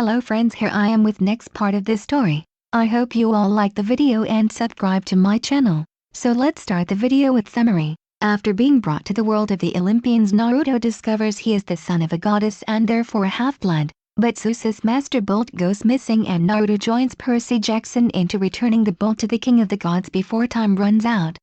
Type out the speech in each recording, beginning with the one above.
Hello friends, here I am with next part of this story. I hope you all like the video and subscribe to my channel. So let's start the video with summary. After being brought to the world of the Olympians, Naruto discovers he is the son of a goddess and therefore a half-blood. But Zeus's master bolt goes missing and Naruto joins Percy Jackson into returning the bolt to the king of the gods before time runs out.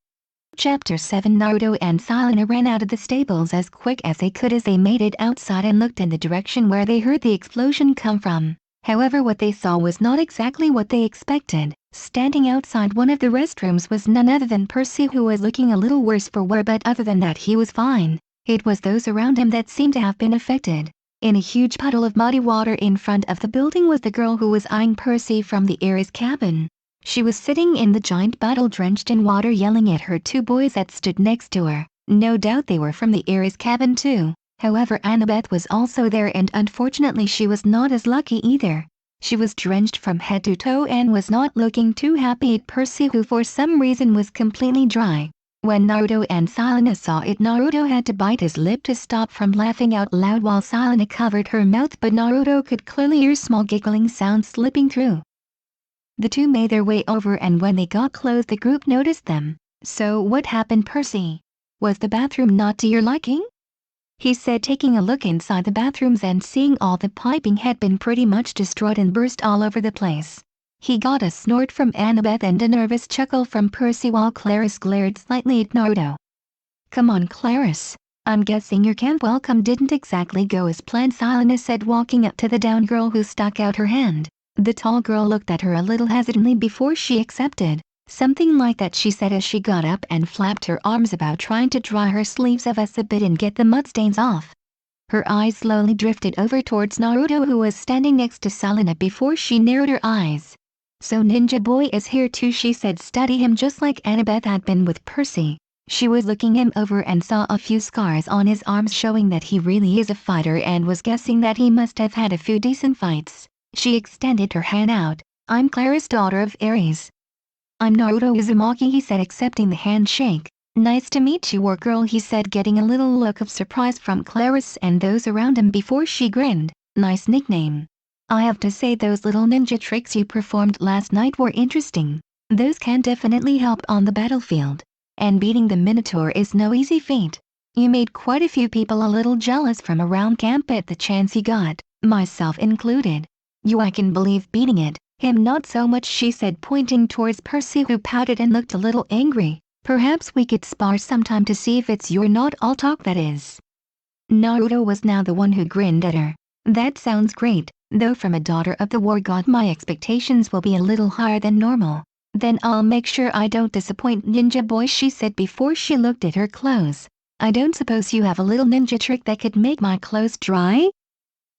Chapter 7 Naruto and Sakura ran out of the stables as quick as they could as they made it outside and looked in the direction where they heard the explosion come from. However, what they saw was not exactly what they expected. Standing outside one of the restrooms was none other than Percy, who was looking a little worse for wear, but other than that he was fine. It was those around him that seemed to have been affected. In a huge puddle of muddy water in front of the building was the girl who was eyeing Percy from the Ares cabin. She was sitting in the giant puddle drenched in water, yelling at her two boys that stood next to her. No doubt they were from the Ares cabin too. However, Annabeth was also there and unfortunately she was not as lucky either. She was drenched from head to toe and was not looking too happy at Percy, who for some reason was completely dry. When Naruto and Sakura saw it, Naruto had to bite his lip to stop from laughing out loud while Sakura covered her mouth, but Naruto could clearly hear small giggling sounds slipping through. The two made their way over and when they got close the group noticed them. "So what happened, Percy? Was the bathroom not to your liking?" he said, taking a look inside the bathrooms and seeing all the piping had been pretty much destroyed and burst all over the place. He got a snort from Annabeth and a nervous chuckle from Percy while Clarice glared slightly at Naruto. "Come on, Clarice. I'm guessing your camp welcome didn't exactly go as planned," Sakura said, walking up to the down girl who stuck out her hand. The tall girl looked at her a little hesitantly before she accepted. "Something like that," she said as she got up and flapped her arms about, trying to dry her sleeves of us a bit and get the mud stains off. Her eyes slowly drifted over towards Naruto, who was standing next to Sakura, before she narrowed her eyes. "So Ninja Boy is here too," she said. "Study him just like Annabeth had been with Percy." She was looking him over and saw a few scars on his arms showing that he really is a fighter and was guessing that he must have had a few decent fights. She extended her hand out. "I'm Clarice, daughter of Ares." "I'm Naruto Uzumaki," he said, accepting the handshake. "Nice to meet you, war girl," he said, getting a little look of surprise from Clarice and those around him before she grinned. "Nice nickname. I have to say those little ninja tricks you performed last night were interesting. Those can definitely help on the battlefield. And beating the Minotaur is no easy feat. You made quite a few people a little jealous from around camp at the chance you got, myself included. I can believe beating it. Him not so much," she said, pointing towards Percy, who pouted and looked a little angry. "Perhaps we could spar sometime to see if it's you're not all talk, that is." Naruto was now the one who grinned at her. "That sounds great, though from a daughter of the war god my expectations will be a little higher than normal. Then I'll make sure I don't disappoint, Ninja Boy," she said before she looked at her clothes. "I don't suppose you have a little ninja trick that could make my clothes dry?"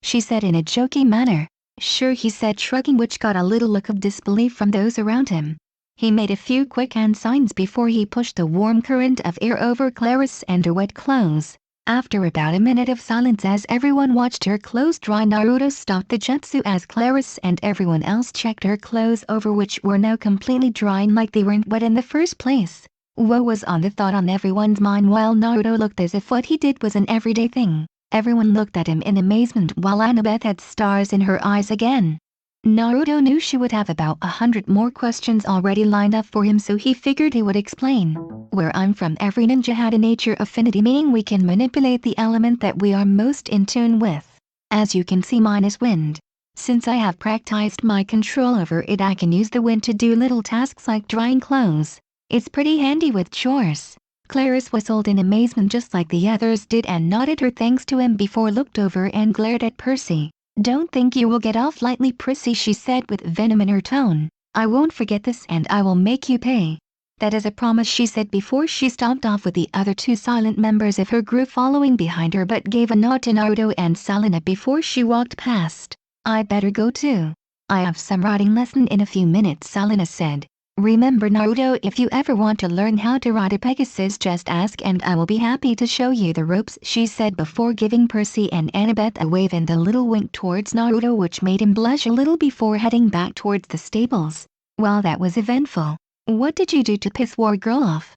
she said in a joking manner. "Sure," he said, shrugging, which got a little look of disbelief from those around him. He made a few quick hand signs before he pushed a warm current of air over Clarice and her wet clothes. After about a minute of silence as everyone watched her clothes dry, Naruto stopped the jutsu as Clarice and everyone else checked her clothes over, which were now completely dry and like they weren't wet in the first place. What was on the thought on everyone's mind while Naruto looked as if what he did was an everyday thing? Everyone looked at him in amazement while Annabeth had stars in her eyes again. Naruto knew she would have about 100 more questions already lined up for him, so he figured he would explain. "Where I'm from, every ninja had a nature affinity, meaning we can manipulate the element that we are most in tune with. As you can see, mine is wind. Since I have practiced my control over it, I can use the wind to do little tasks like drying clothes. It's pretty handy with chores." Clarice whistled in amazement just like the others did and nodded her thanks to him before looked over and glared at Percy. "Don't think you will get off lightly, Percy," she said with venom in her tone. "I won't forget this and I will make you pay. That is a promise," she said before she stomped off with the other two silent members of her group following behind her, but gave a nod to Naruto and Sakura before she walked past. "I'd better go too. I have some riding lesson in a few minutes," Sakura said. "Remember, Naruto, if you ever want to learn how to ride a Pegasus, just ask and I will be happy to show you the ropes," she said before giving Percy and Annabeth a wave and a little wink towards Naruto, which made him blush a little before heading back towards the stables. "Well, that was eventful. What did you do to piss War Girl off?"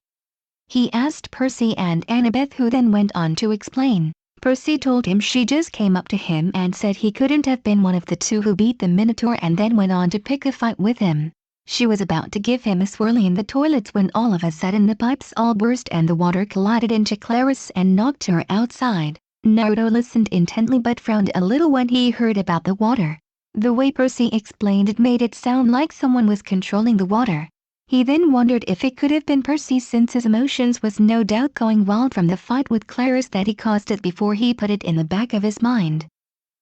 he asked Percy and Annabeth, who then went on to explain. Percy told him she just came up to him and said he couldn't have been one of the two who beat the Minotaur, and then went on to pick a fight with him. She was about to give him a swirly in the toilets when all of a sudden the pipes all burst and the water collided into Clarice and knocked her outside. Naruto listened intently but frowned a little when he heard about the water. The way Percy explained it made it sound like someone was controlling the water. He then wondered if it could have been Percy, since his emotions was no doubt going wild from the fight with Clarice that he caused it before he put it in the back of his mind.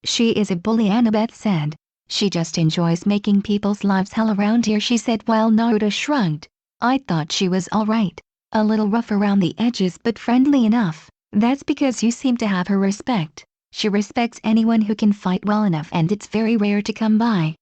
She is a bully, Annabeth said. She just enjoys making people's lives hell around here, she said while Naruto shrugged. I thought she was alright. A little rough around the edges but friendly enough. That's because you seem to have her respect. She respects anyone who can fight well enough, and it's very rare to come by.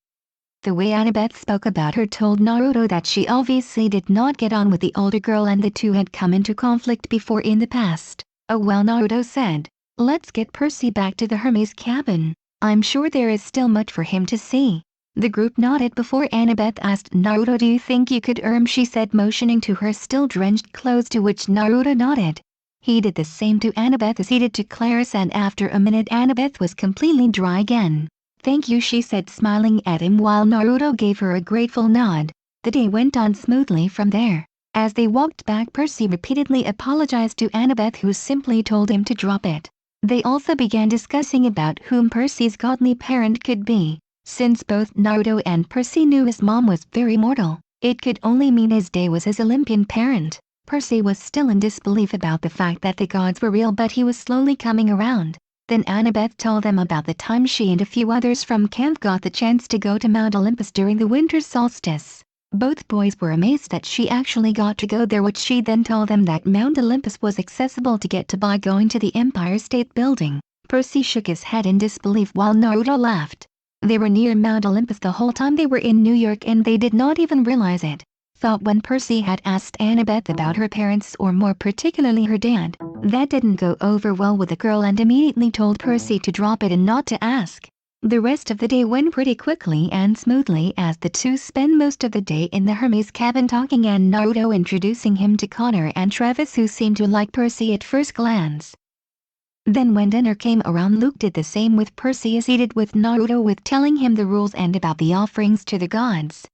The way Annabeth spoke about her told Naruto that she obviously did not get on with the older girl, and the two had come into conflict before in the past. Oh well, Naruto said. Let's get Percy back to the Hermes cabin. I'm sure there is still much for him to see. The group nodded before Annabeth asked Naruto, do you think you could? She said, motioning to her still drenched clothes, to which Naruto nodded. He did the same to Annabeth as he did to Clarice, and after a minute Annabeth was completely dry again. Thank you, she said, smiling at him while Naruto gave her a grateful nod. The day went on smoothly from there. As they walked back, Percy repeatedly apologized to Annabeth, who simply told him to drop it. They also began discussing about whom Percy's godly parent could be. Since both Naruto and Percy knew his mom was very mortal, it could only mean his day was his Olympian parent. Percy was still in disbelief about the fact that the gods were real, but he was slowly coming around. Then Annabeth told them about the time she and a few others from camp got the chance to go to Mount Olympus during the winter solstice. Both boys were amazed that she actually got to go there, which she then told them that Mount Olympus was accessible to get to by going to the Empire State Building. Percy shook his head in disbelief while Naruto laughed. They were near Mount Olympus the whole time they were in New York, and they did not even realize it. Thought when Percy had asked Annabeth about her parents, or more particularly her dad, that didn't go over well with the girl, and immediately told Percy to drop it and not to ask. The rest of the day went pretty quickly and smoothly as the two spent most of the day in the Hermes cabin talking, and Naruto introducing him to Connor and Travis, who seemed to like Percy at first glance. Then when dinner came around, Luke did the same with Percy as he did with Naruto, with telling him the rules and about the offerings to the gods.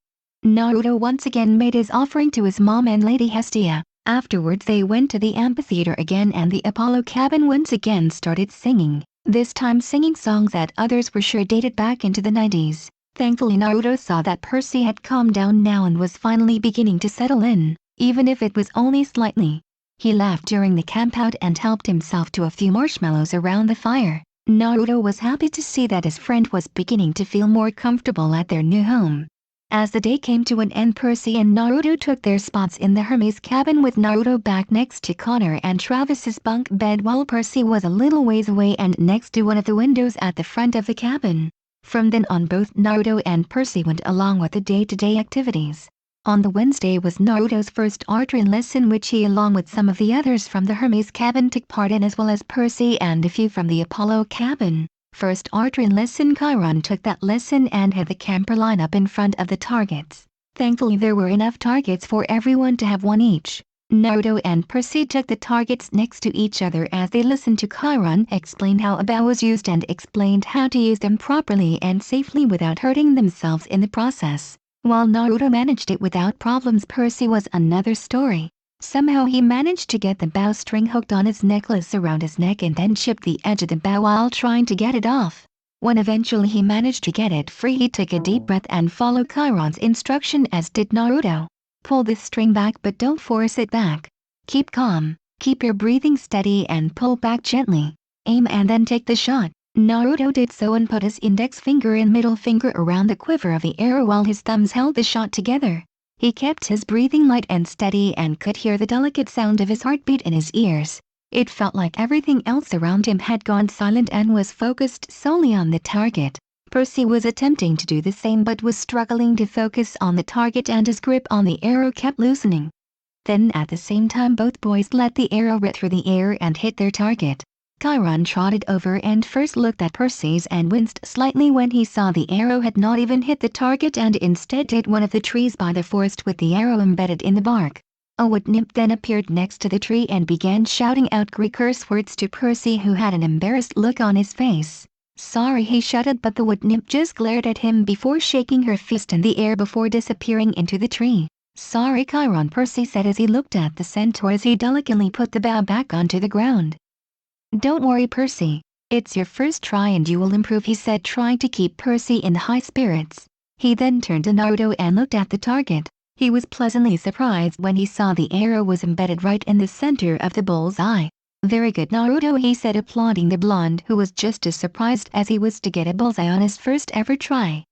Naruto once again made his offering to his mom and Lady Hestia. Afterwards they went to the amphitheater again, and the Apollo cabin once again started singing, this time singing songs that others were sure dated back into the 90s. Thankfully Naruto saw that Percy had calmed down now and was finally beginning to settle in, even if it was only slightly. He laughed during the campout and helped himself to a few marshmallows around the fire. Naruto was happy to see that his friend was beginning to feel more comfortable at their new home. As the day came to an end, Percy and Naruto took their spots in the Hermes cabin, with Naruto back next to Connor and Travis's bunk bed, while Percy was a little ways away and next to one of the windows at the front of the cabin. From then on, both Naruto and Percy went along with the day-to-day activities. On the Wednesday was Naruto's first archery lesson, which he along with some of the others from the Hermes cabin took part in, as well as Percy and a few from the Apollo cabin. First archery lesson, Chiron took that lesson and had the camper line up in front of the targets. Thankfully there were enough targets for everyone to have one each. Naruto and Percy took the targets next to each other as they listened to Chiron explain how a bow was used and explained how to use them properly and safely without hurting themselves in the process. While Naruto managed it without problems, Percy was another story. Somehow he managed to get the bowstring hooked on his necklace around his neck and then chipped the edge of the bow while trying to get it off. When eventually he managed to get it free, he took a deep breath and followed Chiron's instruction, as did Naruto. Pull the string back but don't force it back. Keep calm, keep your breathing steady and pull back gently. Aim and then take the shot. Naruto did so and put his index finger and middle finger around the quiver of the arrow while his thumbs held the shot together. He kept his breathing light and steady and could hear the delicate sound of his heartbeat in his ears. It felt like everything else around him had gone silent and was focused solely on the target. Percy was attempting to do the same but was struggling to focus on the target, and his grip on the arrow kept loosening. Then at the same time both boys let the arrow rip through the air and hit their target. Chiron trotted over and first looked at Percy's and winced slightly when he saw the arrow had not even hit the target and instead hit one of the trees by the forest with the arrow embedded in the bark. A wood nymph then appeared next to the tree and began shouting out Greek curse words to Percy, who had an embarrassed look on his face. Sorry, he shouted, but the wood nymph just glared at him before shaking her fist in the air before disappearing into the tree. Sorry, Chiron, Percy said as he looked at the centaur as he delicately put the bow back onto the ground. Don't worry, Percy. It's your first try and you will improve, he said, trying to keep Percy in high spirits. He then turned to Naruto and looked at the target. He was pleasantly surprised when he saw the arrow was embedded right in the center of the bull's eye. Very good, Naruto, he said, applauding the blonde, who was just as surprised as he was to get a bullseye on his first ever try.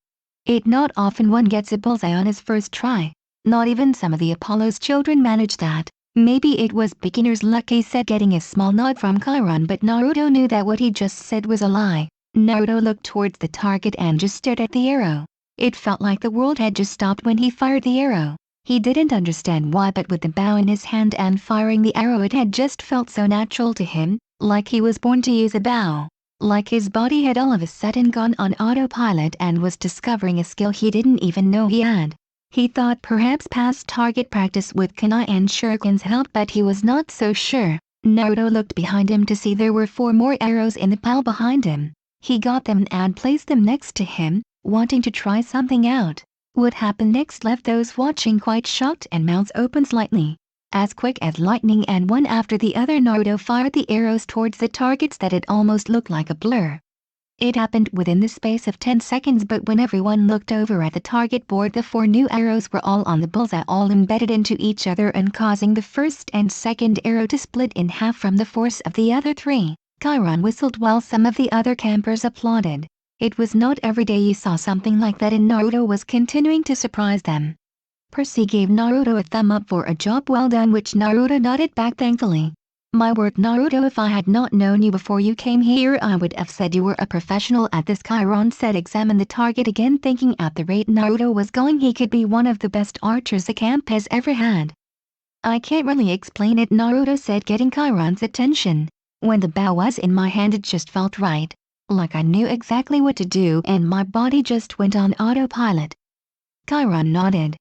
It's not often one gets a bullseye on his first try. Not even some of the Apollo's children manage that. Maybe it was beginner's luck, he said, getting a small nod from Chiron, but Naruto knew that what he just said was a lie. Naruto looked towards the target and just stared at the arrow. It felt like the world had just stopped when he fired the arrow. He didn't understand why, but with the bow in his hand and firing the arrow, it had just felt so natural to him, like he was born to use a bow. Like his body had all of a sudden gone on autopilot and was discovering a skill he didn't even know he had. He thought perhaps past target practice with kunai and shurikens helped, but he was not so sure. Naruto looked behind him to see there were 4 more arrows in the pile behind him. He got them and placed them next to him, wanting to try something out. What happened next left those watching quite shocked and mouths open slightly. As quick as lightning and one after the other, Naruto fired the arrows towards the targets that it almost looked like a blur. It happened within the space of 10 seconds, but when everyone looked over at the target board, the 4 new arrows were all on the bullseye, all embedded into each other and causing the first and second arrow to split in half from the force of the other 3. Chiron whistled while some of the other campers applauded. It was not every day you saw something like that, and Naruto was continuing to surprise them. Percy gave Naruto a thumb up for a job well done, which Naruto nodded back thankfully. My word, Naruto, if I had not known you before you came here, I would have said you were a professional at this, Chiron said. Examine the target again. Thinking at the rate Naruto was going, he could be one of the best archers the camp has ever had. I can't really explain it, Naruto said, getting Chiron's attention. When the bow was in my hand, it just felt right. Like I knew exactly what to do and my body just went on autopilot. Chiron nodded.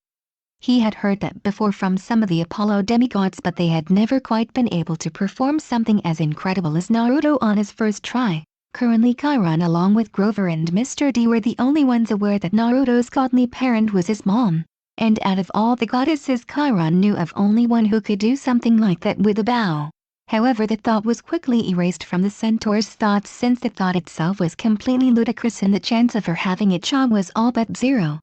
He had heard that before from some of the Apollo demigods, but they had never quite been able to perform something as incredible as Naruto on his first try. Currently Chiron, along with Grover and Mr. D, were the only ones aware that Naruto's godly parent was his mom. And out of all the goddesses, Chiron knew of only one who could do something like that with a bow. However, the thought was quickly erased from the centaur's thoughts, since the thought itself was completely ludicrous and the chance of her having a child was all but 0.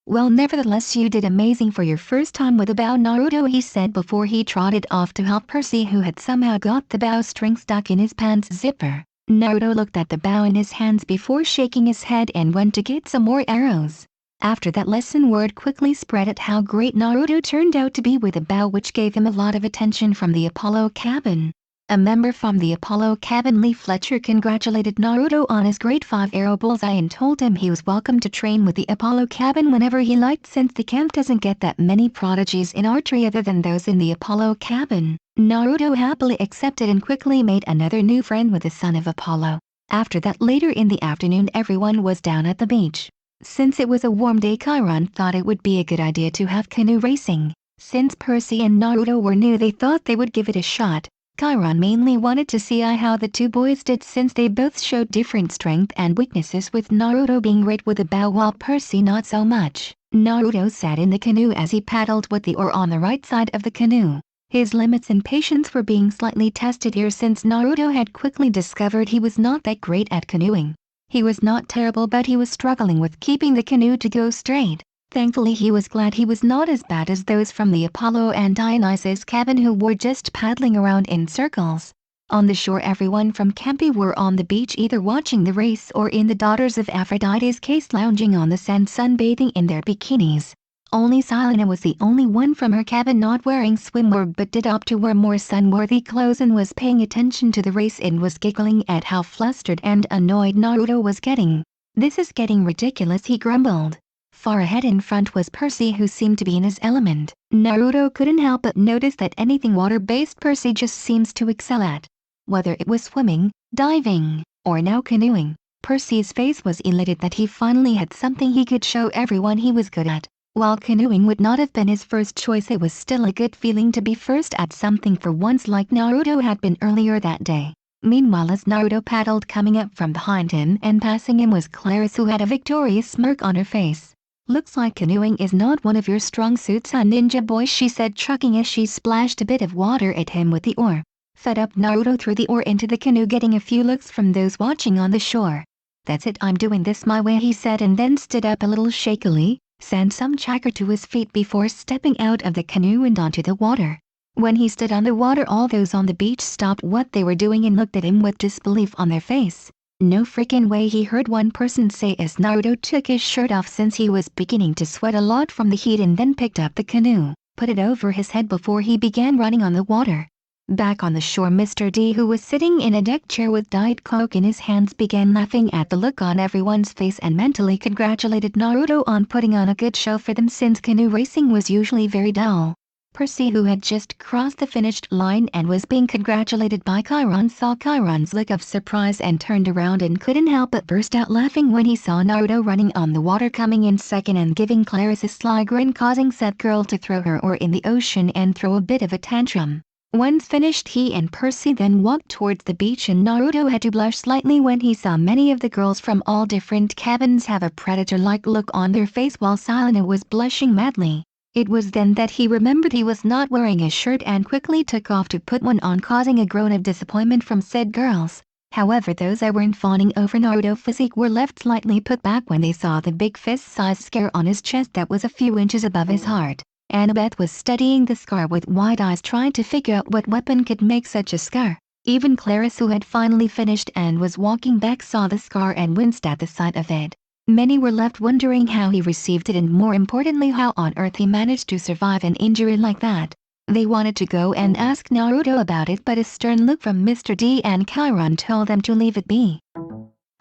Well, nevertheless, you did amazing for your first time with a bow, Naruto, he said before he trotted off to help Percy, who had somehow got the bowstring stuck in his pants zipper. Naruto looked at the bow in his hands before shaking his head and went to get some more arrows. After that lesson, word quickly spread at how great Naruto turned out to be with a bow, which gave him a lot of attention from the Apollo cabin. A member from the Apollo cabin, Lee Fletcher, congratulated Naruto on his great 5-arrow bullseye and told him he was welcome to train with the Apollo cabin whenever he liked, since the camp doesn't get that many prodigies in archery other than those in the Apollo cabin. Naruto happily accepted and quickly made another new friend with the son of Apollo. After that, later in the afternoon, everyone was down at the beach. Since it was a warm day, Chiron thought it would be a good idea to have canoe racing. Since Percy and Naruto were new, they thought they would give it a shot. Chiron mainly wanted to see how the 2 boys did, since they both showed different strength and weaknesses, with Naruto being great with a bow while Percy not so much. Naruto sat in the canoe as he paddled with the oar on the right side of the canoe. His limits and patience were being slightly tested here, since Naruto had quickly discovered he was not that great at canoeing. He was not terrible, but he was struggling with keeping the canoe to go straight. Thankfully, he was glad he was not as bad as those from the Apollo and Dionysus cabin, who were just paddling around in circles. On the shore, everyone from Campi were on the beach, either watching the race or in the Daughters of Aphrodite's case, lounging on the sand sunbathing in their bikinis. Only Selena was the only one from her cabin not wearing swimwear, but did opt to wear more sun-worthy clothes and was paying attention to the race and was giggling at how flustered and annoyed Naruto was getting. This is getting ridiculous, he grumbled. Far ahead in front was Percy, who seemed to be in his element. Naruto couldn't help but notice that anything water-based Percy just seems to excel at. Whether it was swimming, diving, or now canoeing, Percy's face was elated that he finally had something he could show everyone he was good at. While canoeing would not have been his first choice, it was still a good feeling to be first at something for once, like Naruto had been earlier that day. Meanwhile, as Naruto paddled, coming up from behind him and passing him was Clarice, who had a victorious smirk on her face. "Looks like canoeing is not one of your strong suits, huh, ninja boy?" she said, chuckling as she splashed a bit of water at him with the oar. Fed up, Naruto threw the oar into the canoe, getting a few looks from those watching on the shore. "That's it, I'm doing this my way," he said, and then stood up a little shakily, sent some chatter to his feet before stepping out of the canoe and onto the water. When he stood on the water, all those on the beach stopped what they were doing and looked at him with disbelief on their face. "No freaking way," he heard one person say as Naruto took his shirt off since he was beginning to sweat a lot from the heat, and then picked up the canoe, put it over his head before he began running on the water. Back on the shore, Mr. D, who was sitting in a deck chair with Diet Coke in his hands, began laughing at the look on everyone's face and mentally congratulated Naruto on putting on a good show for them, since canoe racing was usually very dull. Percy, who had just crossed the finished line and was being congratulated by Chiron, saw Chiron's look of surprise and turned around and couldn't help but burst out laughing when he saw Naruto running on the water, coming in second and giving Clarice a sly grin, causing said girl to throw her oar in the ocean and throw a bit of a tantrum. Once finished, he and Percy then walked towards the beach, and Naruto had to blush slightly when he saw many of the girls from all different cabins have a predator-like look on their face while Selena was blushing madly. It was then that he remembered he was not wearing a shirt and quickly took off to put one on, causing a groan of disappointment from said girls. However, those that weren't fawning over Naruto's physique were left slightly put back when they saw the big fist-sized scar on his chest that was a few inches above his heart. Annabeth was studying the scar with wide eyes, trying to figure out what weapon could make such a scar. Even Clarice, who had finally finished and was walking back, saw the scar and winced at the sight of it. Many were left wondering how he received it, and more importantly how on earth he managed to survive an injury like that. They wanted to go and ask Naruto about it, but a stern look from Mr. D and Chiron told them to leave it be.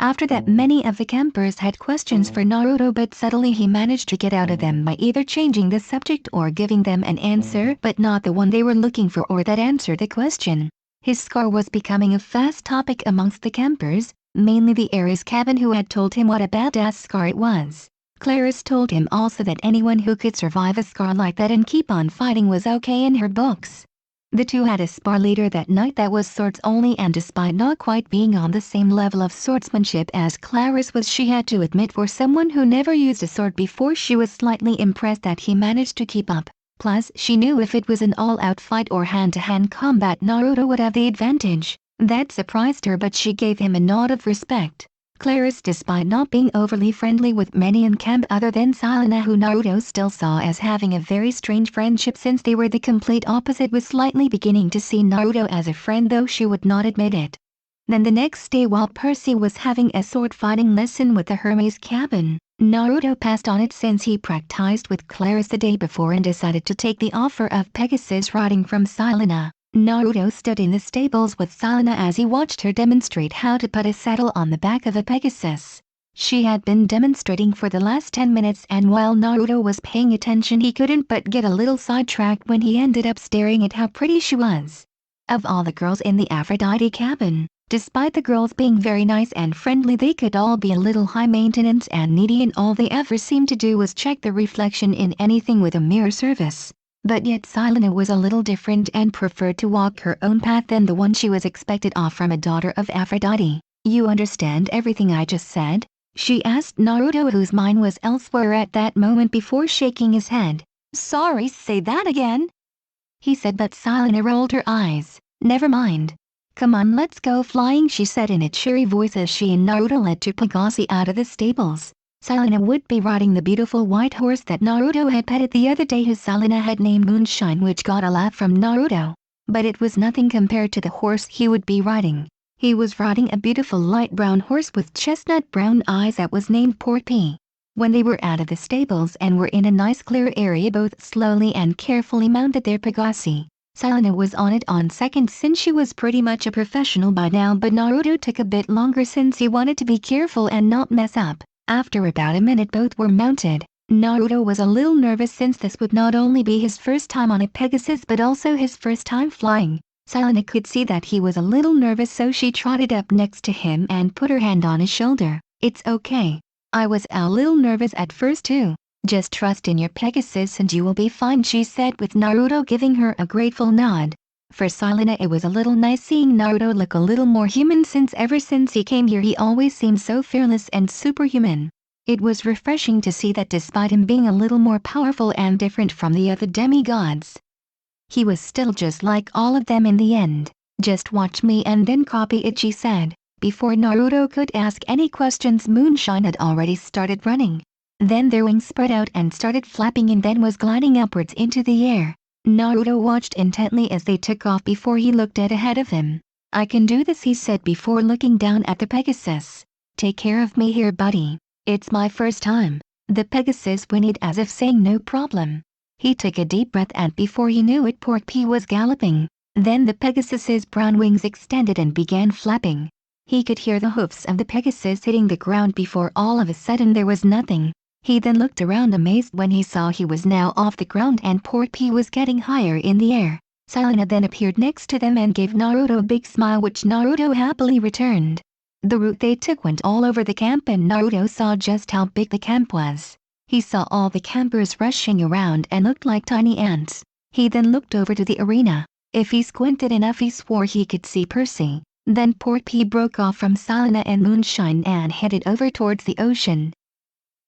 After that, many of the campers had questions for Naruto, but subtly he managed to get out of them by either changing the subject or giving them an answer, but not the one they were looking for or that answered the question. His scar was becoming a fast topic amongst the campers, mainly the Aries cabin, who had told him what a badass scar it was. Clarice told him also that anyone who could survive a scar like that and keep on fighting was okay in her books. The two had a spar later that night that was swords only, and despite not quite being on the same level of swordsmanship as Clarice was, she had to admit, for someone who never used a sword before, she was slightly impressed that he managed to keep up. Plus, she knew if it was an all-out fight or hand-to-hand combat, Naruto would have the advantage. That surprised her, but she gave him a nod of respect. Clarice, despite not being overly friendly with many in camp other than Selena, who Naruto still saw as having a very strange friendship since they were the complete opposite, was slightly beginning to see Naruto as a friend, though she would not admit it. Then the next day, while Percy was having a sword fighting lesson with the Hermes cabin, Naruto passed on it since he practiced with Clarice the day before and decided to take the offer of Pegasus riding from Selena. Naruto stood in the stables with Selena as he watched her demonstrate how to put a saddle on the back of a Pegasus. She had been demonstrating for the last 10 minutes, and while Naruto was paying attention, he couldn't but get a little sidetracked when he ended up staring at how pretty she was. Of all the girls in the Aphrodite cabin, despite the girls being very nice and friendly, they could all be a little high maintenance and needy, and all they ever seemed to do was check the reflection in anything with a mirror service. But yet Selena was a little different and preferred to walk her own path than the one she was expected of from a daughter of Aphrodite. "You understand everything I just said?" she asked Naruto, whose mind was elsewhere at that moment, before shaking his head. "Sorry, say that again," he said, but Selena rolled her eyes. "Never mind. Come on, let's go flying," she said in a cheery voice as she and Naruto led Pegasus out of the stables. Selena would be riding the beautiful white horse that Naruto had petted the other day, who Selena had named Moonshine, which got a laugh from Naruto. But it was nothing compared to the horse he would be riding. He was riding a beautiful light brown horse with chestnut brown eyes that was named Porky. When they were out of the stables and were in a nice clear area, both slowly and carefully mounted their Pegasus. Selena was on it on second since she was pretty much a professional by now, but Naruto took a bit longer since he wanted to be careful and not mess up. After about a minute, both were mounted. Naruto was a little nervous since this would not only be his first time on a Pegasus but also his first time flying. Selena could see that he was a little nervous, so she trotted up next to him and put her hand on his shoulder. "It's okay. I was a little nervous at first too. Just trust in your Pegasus and you will be fine, she said, with Naruto giving her a grateful nod. For Selena, it was a little nice seeing Naruto look a little more human, since ever since he came here he always seemed so fearless and superhuman. It was refreshing to see that despite him being a little more powerful and different from the other demigods, he was still just like all of them in the end. Just watch me and then copy it, she said. Before Naruto could ask any questions, Moonshine had already started running. Then their wings spread out and started flapping and then was gliding upwards into the air. Naruto watched intently as they took off before he looked at ahead of him. I can do this, he said before looking down at the Pegasus. Take care of me here, buddy. It's my first time. The Pegasus whinnied as if saying no problem. He took a deep breath and before he knew it, Pork Pea was galloping. Then the Pegasus's brown wings extended and began flapping. He could hear the hoofs of the Pegasus hitting the ground before all of a sudden there was nothing. He then looked around amazed when he saw he was now off the ground and Pork Pea was getting higher in the air. Selena then appeared next to them and gave Naruto a big smile, which Naruto happily returned. The route they took went all over the camp and Naruto saw just how big the camp was. He saw all the campers rushing around and looked like tiny ants. He then looked over to the arena. If he squinted enough he swore he could see Percy. Then Pork Pea broke off from Selena and Moonshine and headed over towards the ocean.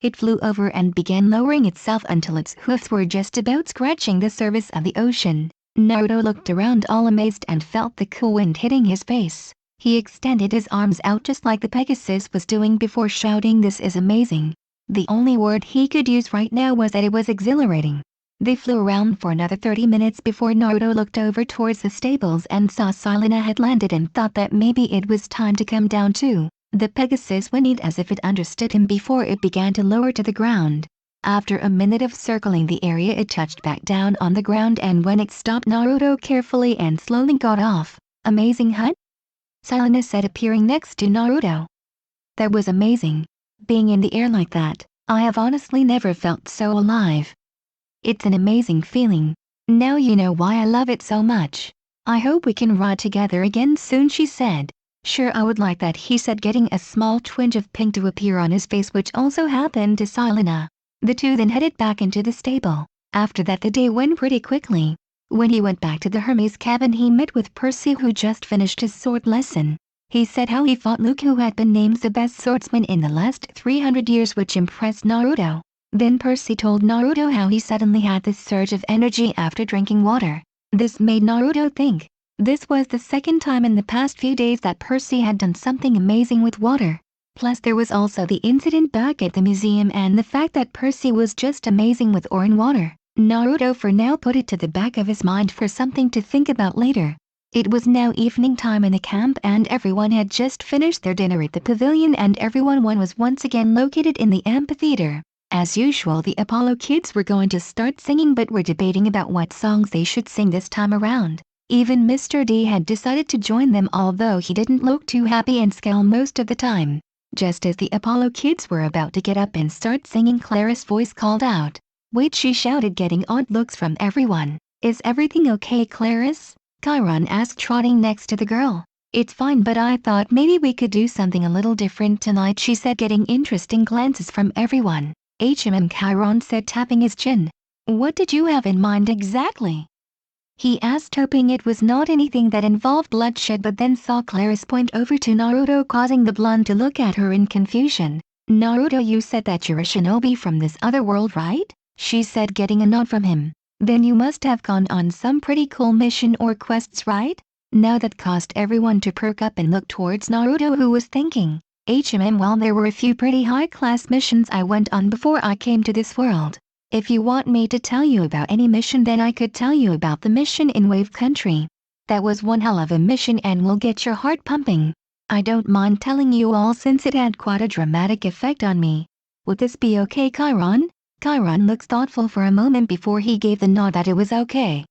It flew over and began lowering itself until its hoofs were just about scratching the surface of the ocean. Naruto looked around all amazed and felt the cool wind hitting his face. He extended his arms out just like the Pegasus was doing before shouting, "This is amazing." The only word he could use right now was that it was exhilarating. They flew around for another 30 minutes before Naruto looked over towards the stables and saw Selena had landed and thought that maybe it was time to come down too. The Pegasus whinnied as if it understood him before it began to lower to the ground. After a minute of circling the area, it touched back down on the ground, and when it stopped, Naruto carefully and slowly got off. Amazing, huh? Selena said, appearing next to Naruto. That was amazing. Being in the air like that, I have honestly never felt so alive. It's an amazing feeling. Now you know why I love it so much. I hope we can ride together again soon, she said. Sure, I would like that, he said, getting a small twinge of pink to appear on his face, which also happened to Selena. The two then headed back into the stable. After that the day went pretty quickly. When he went back to the Hermes cabin, he met with Percy, who just finished his sword lesson. He said how he fought Luke, who had been named the best swordsman in the last 300 years, which impressed Naruto. Then Percy told Naruto how he suddenly had this surge of energy after drinking water. This made Naruto think. This was the second time in the past few days that Percy had done something amazing with water. Plus there was also the incident back at the museum and the fact that Percy was just amazing with ore and water. Naruto for now put it to the back of his mind for something to think about later. It was now evening time in the camp and everyone had just finished their dinner at the pavilion and everyone was once again located in the amphitheater. As usual, the Apollo kids were going to start singing but were debating about what songs they should sing this time around. Even Mr. D had decided to join them, although he didn't look too happy and scowl most of the time. Just as the Apollo kids were about to get up and start singing, Clara's voice called out. Wait, she shouted, getting odd looks from everyone. Is everything okay, Clarice? Chiron asked, trotting next to the girl. It's fine, but I thought maybe we could do something a little different tonight, she said, getting interesting glances from everyone. Chiron said, tapping his chin. What did you have in mind exactly? He asked, hoping it was not anything that involved bloodshed, but then saw Clarice point over to Naruto, causing the blonde to look at her in confusion. Naruto, you said that you're a shinobi from this other world, right? She said, getting a nod from him. Then you must have gone on some pretty cool mission or quests, right? Now that caused everyone to perk up and look towards Naruto, who was thinking, well, there were a few pretty high-class missions I went on before I came to this world. If you want me to tell you about any mission, then I could tell you about the mission in Wave Country. That was one hell of a mission and will get your heart pumping. I don't mind telling you all since it had quite a dramatic effect on me. Would this be okay, Chiron? Chiron looked thoughtful for a moment before he gave the nod that it was okay.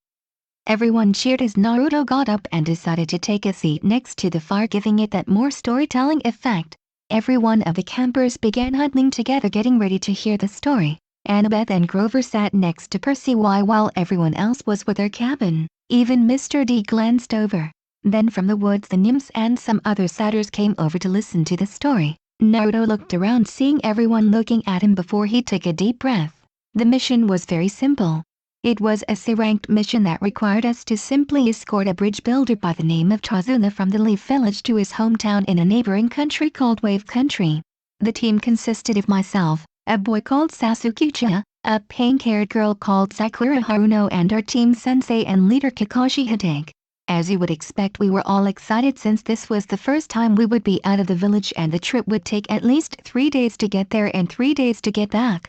Everyone cheered as Naruto got up and decided to take a seat next to the fire, giving it that more storytelling effect. Every one of the campers began huddling together, getting ready to hear the story. Annabeth and Grover sat next to Percy while everyone else was with their cabin. Even Mr. D glanced over. Then from the woods the nymphs and some other satyrs came over to listen to the story. Naruto looked around, seeing everyone looking at him before he took a deep breath. The mission was very simple. It was a C-ranked mission that required us to simply escort a bridge builder by the name of Tazuna from the Leaf Village to his hometown in a neighboring country called Wave Country. The team consisted of myself, a boy called Sasuke, a pink-haired girl called Sakura Haruno, and our team sensei and leader Kakashi Hideki. As you would expect, we were all excited since this was the first time we would be out of the village and the trip would take at least 3 days to get there and 3 days to get back.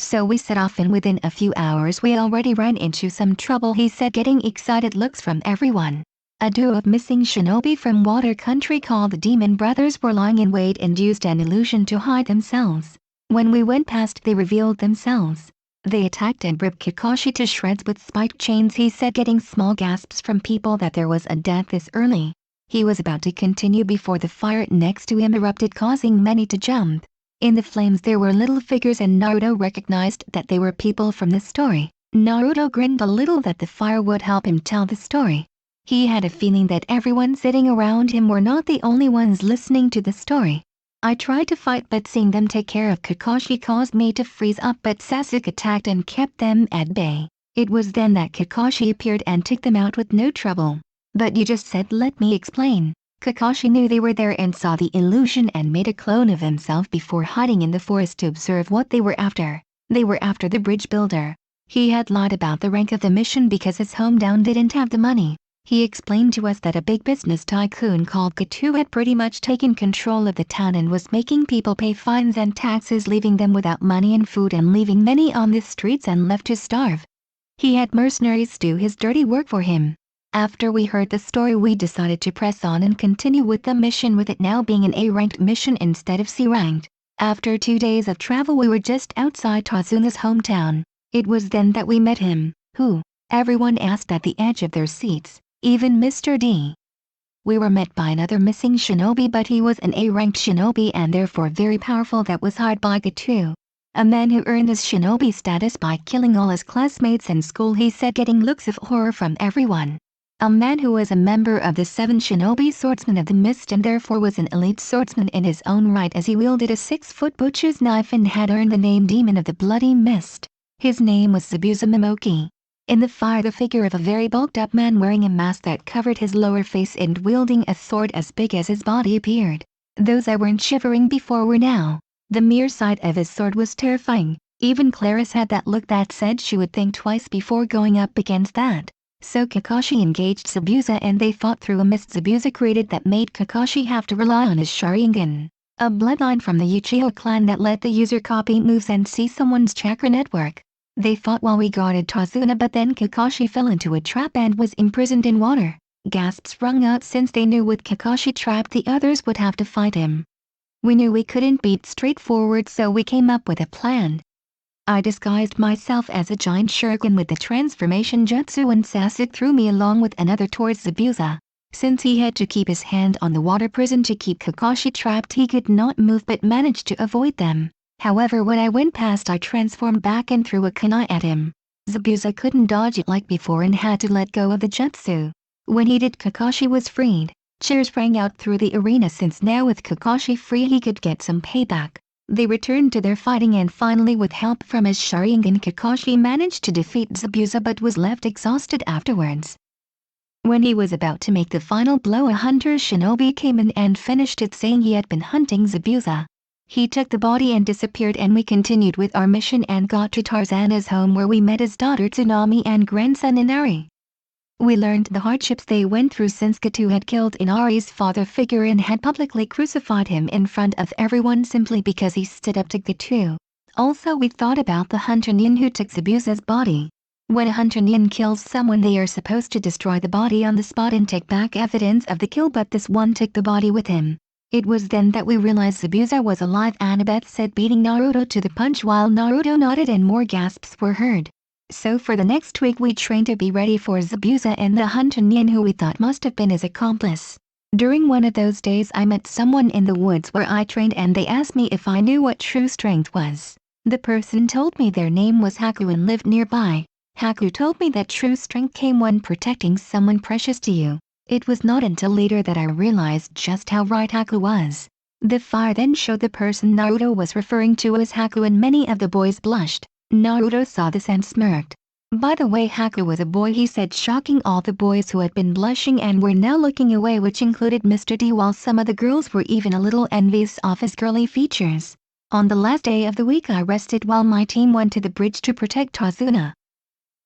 So we set off, and within a few hours we already ran into some trouble, he said, getting excited looks from everyone. A duo of missing shinobi from Water Country called the Demon Brothers were lying in wait and used an illusion to hide themselves. When we went past, they revealed themselves. They attacked and ripped Kakashi to shreds with spiked chains, he said, getting small gasps from people that there was a death this early. He was about to continue before the fire next to him erupted, causing many to jump. In the flames there were little figures, and Naruto recognized that they were people from the story. Naruto grinned a little that the fire would help him tell the story. He had a feeling that everyone sitting around him were not the only ones listening to the story. I tried to fight, but seeing them take care of Kakashi caused me to freeze up, but Sasuke attacked and kept them at bay. It was then that Kakashi appeared and took them out with no trouble. But you just said, let me explain. Kakashi knew they were there and saw the illusion and made a clone of himself before hiding in the forest to observe what they were after. They were after the bridge builder. He had lied about the rank of the mission because his hometown didn't have the money. He explained to us that a big business tycoon called Katu had pretty much taken control of the town and was making people pay fines and taxes, leaving them without money and food and leaving many on the streets and left to starve. He had mercenaries do his dirty work for him. After we heard the story, we decided to press on and continue with the mission, with it now being an A-ranked mission instead of C-ranked. After 2 days of travel we were just outside Tazuna's hometown. It was then that we met him. Who? Everyone asked at the edge of their seats, even Mr. D. We were met by another missing shinobi, but he was an A-ranked shinobi and therefore very powerful, that was hired by Katu. A man who earned his shinobi status by killing all his classmates in school, he said, getting looks of horror from everyone. A man who was a member of the 7 shinobi swordsmen of the mist and therefore was an elite swordsman in his own right, as he wielded a 6-foot butcher's knife and had earned the name Demon of the Bloody Mist. His name was Zabuza Momoki. In the fire the figure of a very bulked up man wearing a mask that covered his lower face and wielding a sword as big as his body appeared. Those I weren't shivering before were now. The mere sight of his sword was terrifying. Even Claris had that look that said she would think twice before going up against that. So Kakashi engaged Zabuza and they fought through a mist Zabuza created that made Kakashi have to rely on his Sharingan, a bloodline from the Uchiha clan that let the user copy moves and see someone's chakra network. They fought while we guarded Tazuna, but then Kakashi fell into a trap and was imprisoned in water. Gasps rung out since they knew with Kakashi trapped the others would have to fight him. We knew we couldn't beat straightforward, so we came up with a plan. I disguised myself as a giant shuriken with the transformation jutsu and Sasuke threw me along with another towards Zabuza. Since he had to keep his hand on the water prison to keep Kakashi trapped, he could not move but managed to avoid them. However, when I went past I transformed back and threw a kunai at him. Zabuza couldn't dodge it like before and had to let go of the jutsu. When he did, Kakashi was freed. Cheers rang out through the arena since now with Kakashi free he could get some payback. They returned to their fighting and finally with help from his Sharingan Kakashi managed to defeat Zabuza but was left exhausted afterwards. When he was about to make the final blow, a hunter shinobi came in and finished it, saying he had been hunting Zabuza. He took the body and disappeared, and we continued with our mission and got to Tarzana's home where we met his daughter Tsunami and grandson Inari. We learned the hardships they went through since Katu had killed Inari's father figure and had publicly crucified him in front of everyone simply because he stood up to Katu. Also we thought about the hunter nin who took Zabuza's body. When a hunter nin kills someone they are supposed to destroy the body on the spot and take back evidence of the kill, but this one took the body with him. It was then that we realized Zabuza was alive. Annabeth said, beating Naruto to the punch while Naruto nodded and more gasps were heard. So for the next week we trained to be ready for Zabuza and the hunter nin who we thought must have been his accomplice. During one of those days I met someone in the woods where I trained and they asked me if I knew what true strength was. The person told me their name was Haku and lived nearby. Haku told me that true strength came when protecting someone precious to you. It was not until later that I realized just how right Haku was. The fire then showed the person Naruto was referring to as Haku and many of the boys blushed. Naruto saw this and smirked. By the way, Haku was a boy, he said, shocking all the boys who had been blushing and were now looking away, which included Mr. D, while some of the girls were even a little envious of his girly features. On the last day of the week I rested while my team went to the bridge to protect Tazuna.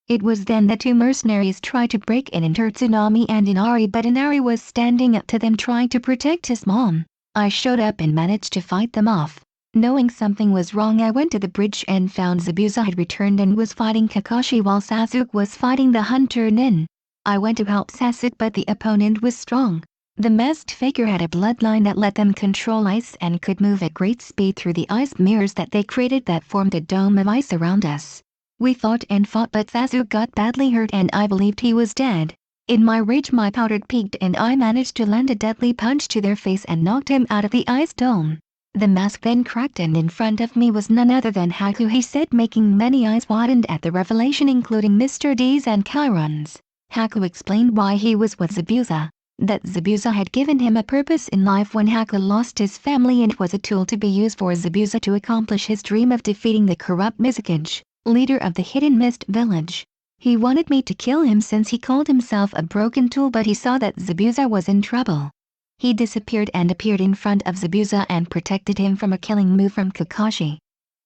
It was then that two mercenaries tried to break in into Tsunami and Inari, but Inari was standing up to them trying to protect his mom. I showed up and managed to fight them off. Knowing something was wrong, I went to the bridge and found Zabuza had returned and was fighting Kakashi while Sasuke was fighting the hunter Nin. I went to help Sasuke, but the opponent was strong. The masked figure had a bloodline that let them control ice and could move at great speed through the ice mirrors that they created that formed a dome of ice around us. We fought and fought, but Sasuke got badly hurt and I believed he was dead. In my rage my powder peaked and I managed to land a deadly punch to their face and knocked him out of the ice dome. The mask then cracked and in front of me was none other than Haku, he said, making many eyes widened at the revelation, including Mr. D's and Chiron's. Haku explained why he was with Zabuza, that Zabuza had given him a purpose in life when Haku lost his family, and it was a tool to be used for Zabuza to accomplish his dream of defeating the corrupt Mizukage, leader of the Hidden Mist village. He wanted me to kill him since he called himself a broken tool, but he saw that Zabuza was in trouble. He disappeared and appeared in front of Zabuza and protected him from a killing move from Kakashi.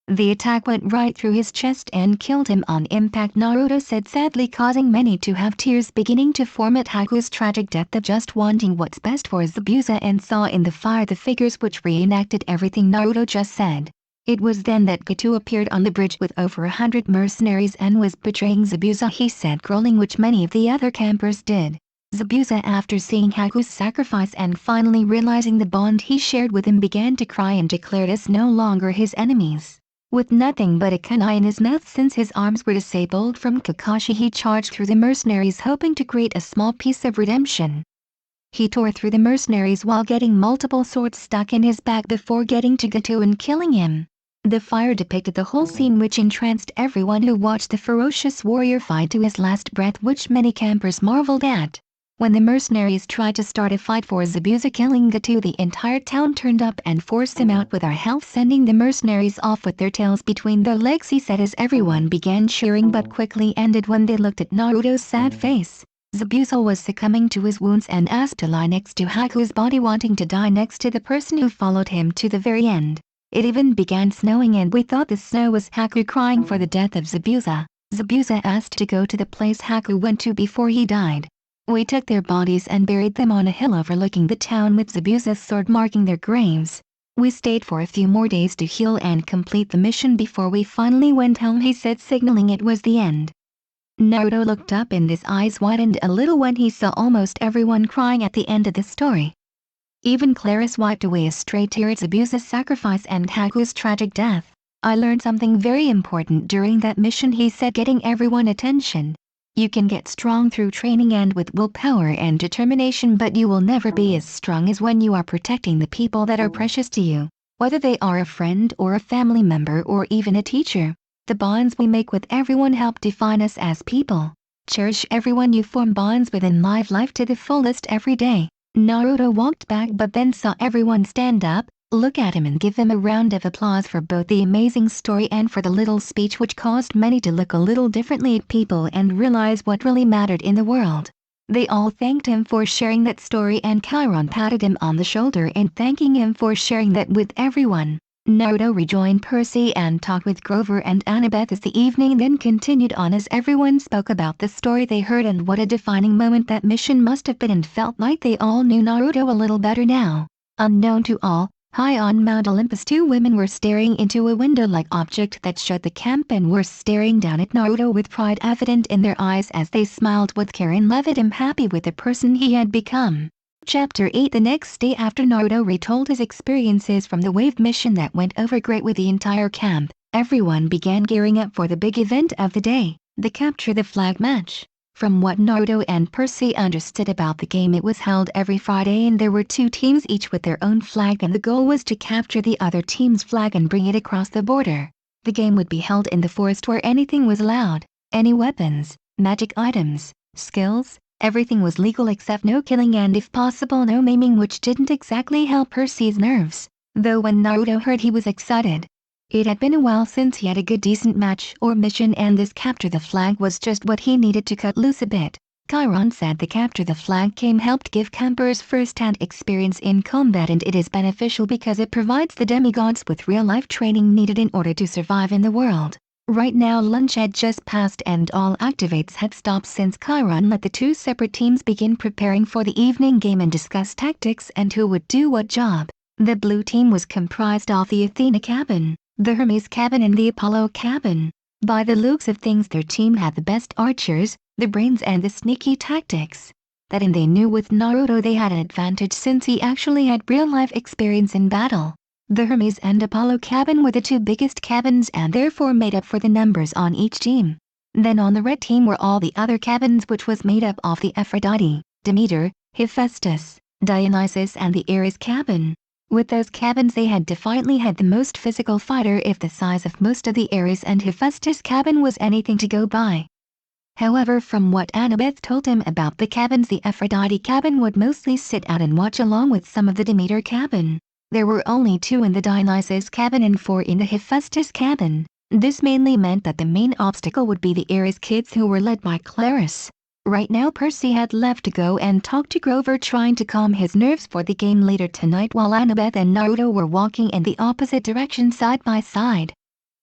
The attack went right through his chest and killed him on impact, Naruto said, sadly causing many to have tears beginning to form at Haku's tragic death of just wanting what's best for Zabuza, and saw in the fire the figures which reenacted everything Naruto just said. It was then that Gato appeared on the bridge with over 100 mercenaries and was betraying Zabuza, he said, growling, which many of the other campers did. Zabuza, after seeing Haku's sacrifice and finally realizing the bond he shared with him, began to cry and declared us no longer his enemies. With nothing but a kunai in his mouth since his arms were disabled from Kakashi, he charged through the mercenaries hoping to create a small piece of redemption. He tore through the mercenaries while getting multiple swords stuck in his back before getting to Gato and killing him. The fire depicted the whole scene, which entranced everyone who watched the ferocious warrior fight to his last breath, which many campers marveled at. When the mercenaries tried to start a fight for Zabuza killing Gato, the entire town turned up and forced him out with our help, sending the mercenaries off with their tails between their legs, he said, as everyone began cheering, but quickly ended when they looked at Naruto's sad face. Zabuza was succumbing to his wounds and asked to lie next to Haku's body, wanting to die next to the person who followed him to the very end. It even began snowing and we thought the snow was Haku crying for the death of Zabuza. Zabuza asked to go to the place Haku went to before he died. We took their bodies and buried them on a hill overlooking the town with Zabuza's sword marking their graves. We stayed for a few more days to heal and complete the mission before we finally went home, he said, signaling it was the end. Naruto looked up and his eyes widened a little when he saw almost everyone crying at the end of the story. Even Claris wiped away a stray tear at Zabuza's sacrifice and Haku's tragic death. I learned something very important during that mission, he said, getting everyone attention. You can get strong through training and with willpower and determination, but you will never be as strong as when you are protecting the people that are precious to you, whether they are a friend or a family member or even a teacher. The bonds we make with everyone help define us as people. Cherish everyone you form bonds with and live life to the fullest every day. Naruto walked back but then saw everyone stand up, look at him and give him a round of applause for both the amazing story and for the little speech, which caused many to look a little differently at people and realize what really mattered in the world. They all thanked him for sharing that story and Chiron patted him on the shoulder and thanking him for sharing that with everyone. Naruto rejoined Percy and talked with Grover and Annabeth as the evening then continued on, as everyone spoke about the story they heard and what a defining moment that mission must have been, and felt like they all knew Naruto a little better now. Unknown to all, high on Mount Olympus, two women were staring into a window-like object that showed the camp and were staring down at Naruto with pride evident in their eyes as they smiled with care and loved him, happy with the person he had become. Chapter 8. The next day, after Naruto retold his experiences from the wave mission that went over great with the entire camp, everyone began gearing up for the big event of the day, the Capture the Flag match. From what Naruto and Percy understood about the game, it was held every Friday and there were two teams each with their own flag, and the goal was to capture the other team's flag and bring it across the border. The game would be held in the forest where anything was allowed, any weapons, magic items, skills, everything was legal except no killing and if possible no maiming, which didn't exactly help Percy's nerves, though when Naruto heard he was excited. It had been a while since he had a good decent match or mission, and this capture the flag was just what he needed to cut loose a bit. Chiron said the capture the flag game helped give campers first-hand experience in combat, and it is beneficial because it provides the demigods with real-life training needed in order to survive in the world. Right now lunch had just passed and all activates had stopped since Chiron let the two separate teams begin preparing for the evening game and discuss tactics and who would do what job. The blue team was comprised of the Athena cabin, the Hermes cabin and the Apollo cabin. By the looks of things their team had the best archers, the brains and the sneaky tactics. That and they knew with Naruto they had an advantage since he actually had real-life experience in battle. The Hermes and Apollo cabin were the two biggest cabins and therefore made up for the numbers on each team. Then on the red team were all the other cabins, which was made up of the Aphrodite, Demeter, Hephaestus, Dionysus and the Ares cabin. With those cabins they had definitely had the most physical fighter if the size of most of the Ares and Hephaestus cabin was anything to go by. However, from what Annabeth told him about the cabins, the Aphrodite cabin would mostly sit out and watch along with some of the Demeter cabin. There were only 2 in the Dionysus cabin and 4 in the Hephaestus cabin. This mainly meant that the main obstacle would be the Ares kids who were led by Claris. Right now Percy had left to go and talk to Grover, trying to calm his nerves for the game later tonight, while Annabeth and Naruto were walking in the opposite direction side by side.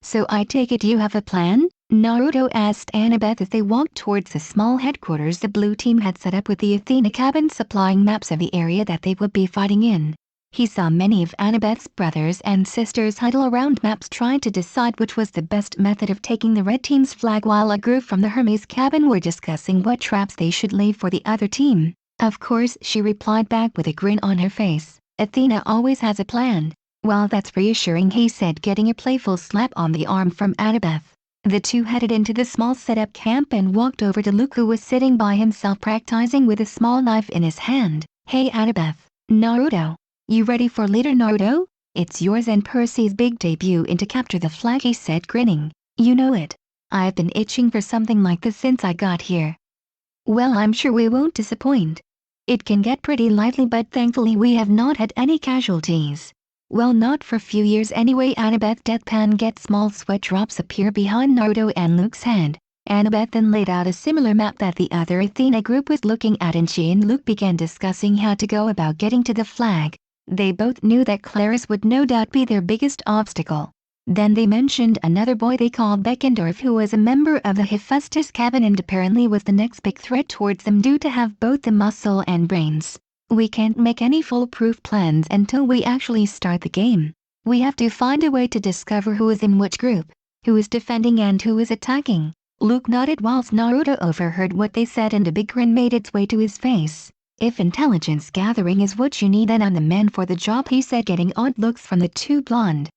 "So I take it you have a plan?" Naruto asked Annabeth as they walked towards the small headquarters the blue team had set up, with the Athena cabin supplying maps of the area that they would be fighting in. He saw many of Annabeth's brothers and sisters huddle around maps trying to decide which was the best method of taking the red team's flag, while a group from the Hermes cabin were discussing what traps they should lay for the other team. "Of course," she replied back with a grin on her face. "Athena always has a plan." "Well, that's reassuring," he said, getting a playful slap on the arm from Annabeth. The two headed into the small setup camp and walked over to Luke, who was sitting by himself practicing with a small knife in his hand. "Hey Annabeth, Naruto. You ready for later, Naruto? It's yours and Percy's big debut into Capture the Flag," he said, grinning. "You know it. I've been itching for something like this since I got here." "Well, I'm sure we won't disappoint. It can get pretty lively, but thankfully we have not had any casualties." "Well, not for a few years anyway." Annabeth deadpan, get small sweat drops appear behind Naruto and Luke's head. Annabeth then laid out a similar map that the other Athena group was looking at, and she and Luke began discussing how to go about getting to the flag. They both knew that Claris would no doubt be their biggest obstacle. Then they mentioned another boy they called Beckendorf, who was a member of the Hephaestus cabin and apparently was the next big threat towards them due to have both the muscle and brains. "We can't make any foolproof plans until we actually start the game. We have to find a way to discover who is in which group, who is defending and who is attacking." Luke nodded whilst Naruto overheard what they said, and a big grin made its way to his face. "If intelligence gathering is what you need, then I'm the man for the job," he said, getting odd looks from the two blonde.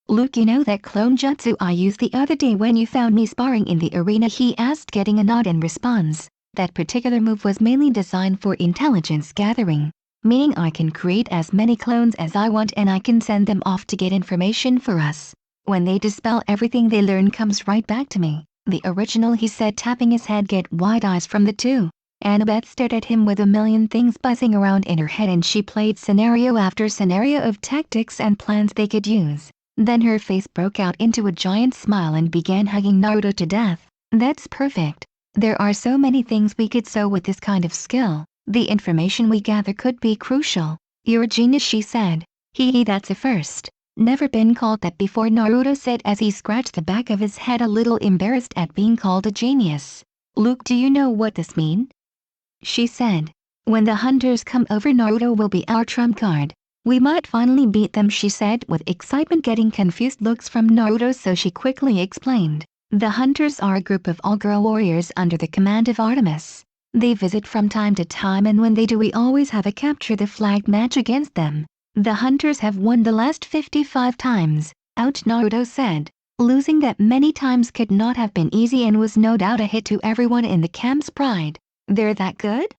"Luke, you know that clone jutsu I used the other day when you found me sparring in the arena?" he asked, getting a nod in response. "That particular move was mainly designed for intelligence gathering, meaning I can create as many clones as I want and I can send them off to get information for us. When they dispel, everything they learn comes right back to me. The original," he said, tapping his head, get wide eyes from the two. Annabeth stared at him with a million things buzzing around in her head, and she played scenario after scenario of tactics and plans they could use. Then her face broke out into a giant smile and began hugging Naruto to death. "That's perfect. There are so many things we could sew with this kind of skill. The information we gather could be crucial." "You're a genius," she said. Hee, that's a first. Never been called that before," Naruto said as he scratched the back of his head, a little embarrassed at being called a genius. "Luke, do you know what this means?" she said. "When the hunters come over, Naruto will be our trump card. We might finally beat them," she said with excitement, getting confused looks from Naruto, so she quickly explained. "The hunters are a group of all-girl warriors under the command of Artemis. They visit from time to time, and when they do we always have a capture the flag match against them. The hunters have won the last 55 times. Ouch," Naruto said. Losing that many times could not have been easy and was no doubt a hit to everyone in the camp's pride. "They're that good?"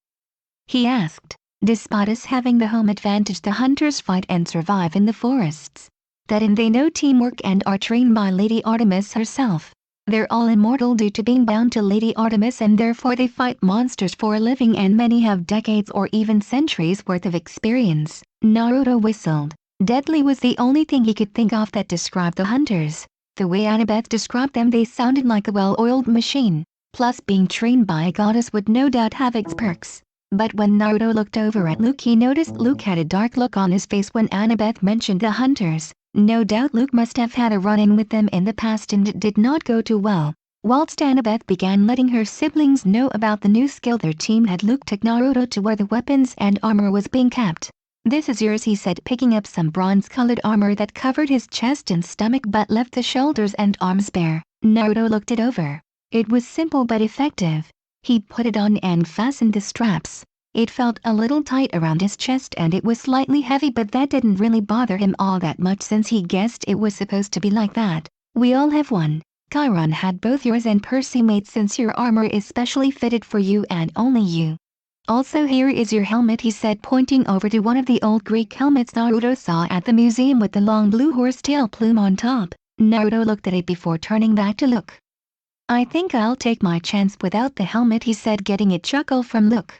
he asked. "Despite us having the home advantage, the hunters fight and survive in the forests. That and they know teamwork and are trained by Lady Artemis herself. They're all immortal due to being bound to Lady Artemis, and therefore they fight monsters for a living, and many have decades or even centuries worth of experience." Naruto whistled. Deadly was the only thing he could think of that described the hunters. The way Annabeth described them, they sounded like a well-oiled machine. Plus, being trained by a goddess would no doubt have its perks. But when Naruto looked over at Luke, he noticed Luke had a dark look on his face when Annabeth mentioned the hunters. No doubt Luke must have had a run-in with them in the past and it did not go too well. Whilst Annabeth began letting her siblings know about the new skill their team had, Luke took Naruto to where the weapons and armor was being kept. "This is yours," he said, picking up some bronze-colored armor that covered his chest and stomach but left the shoulders and arms bare. Naruto looked it over. It was simple but effective. He put it on and fastened the straps. It felt a little tight around his chest and it was slightly heavy, but that didn't really bother him all that much since he guessed it was supposed to be like that. "We all have one. Chiron had both yours and Percy made since your armor is specially fitted for you and only you. Also here is your helmet," he said, pointing over to one of the old Greek helmets Naruto saw at the museum with the long blue horsetail plume on top. Naruto looked at it before turning back to Luke. "I think I'll take my chance without the helmet," he said, getting a chuckle from Luke.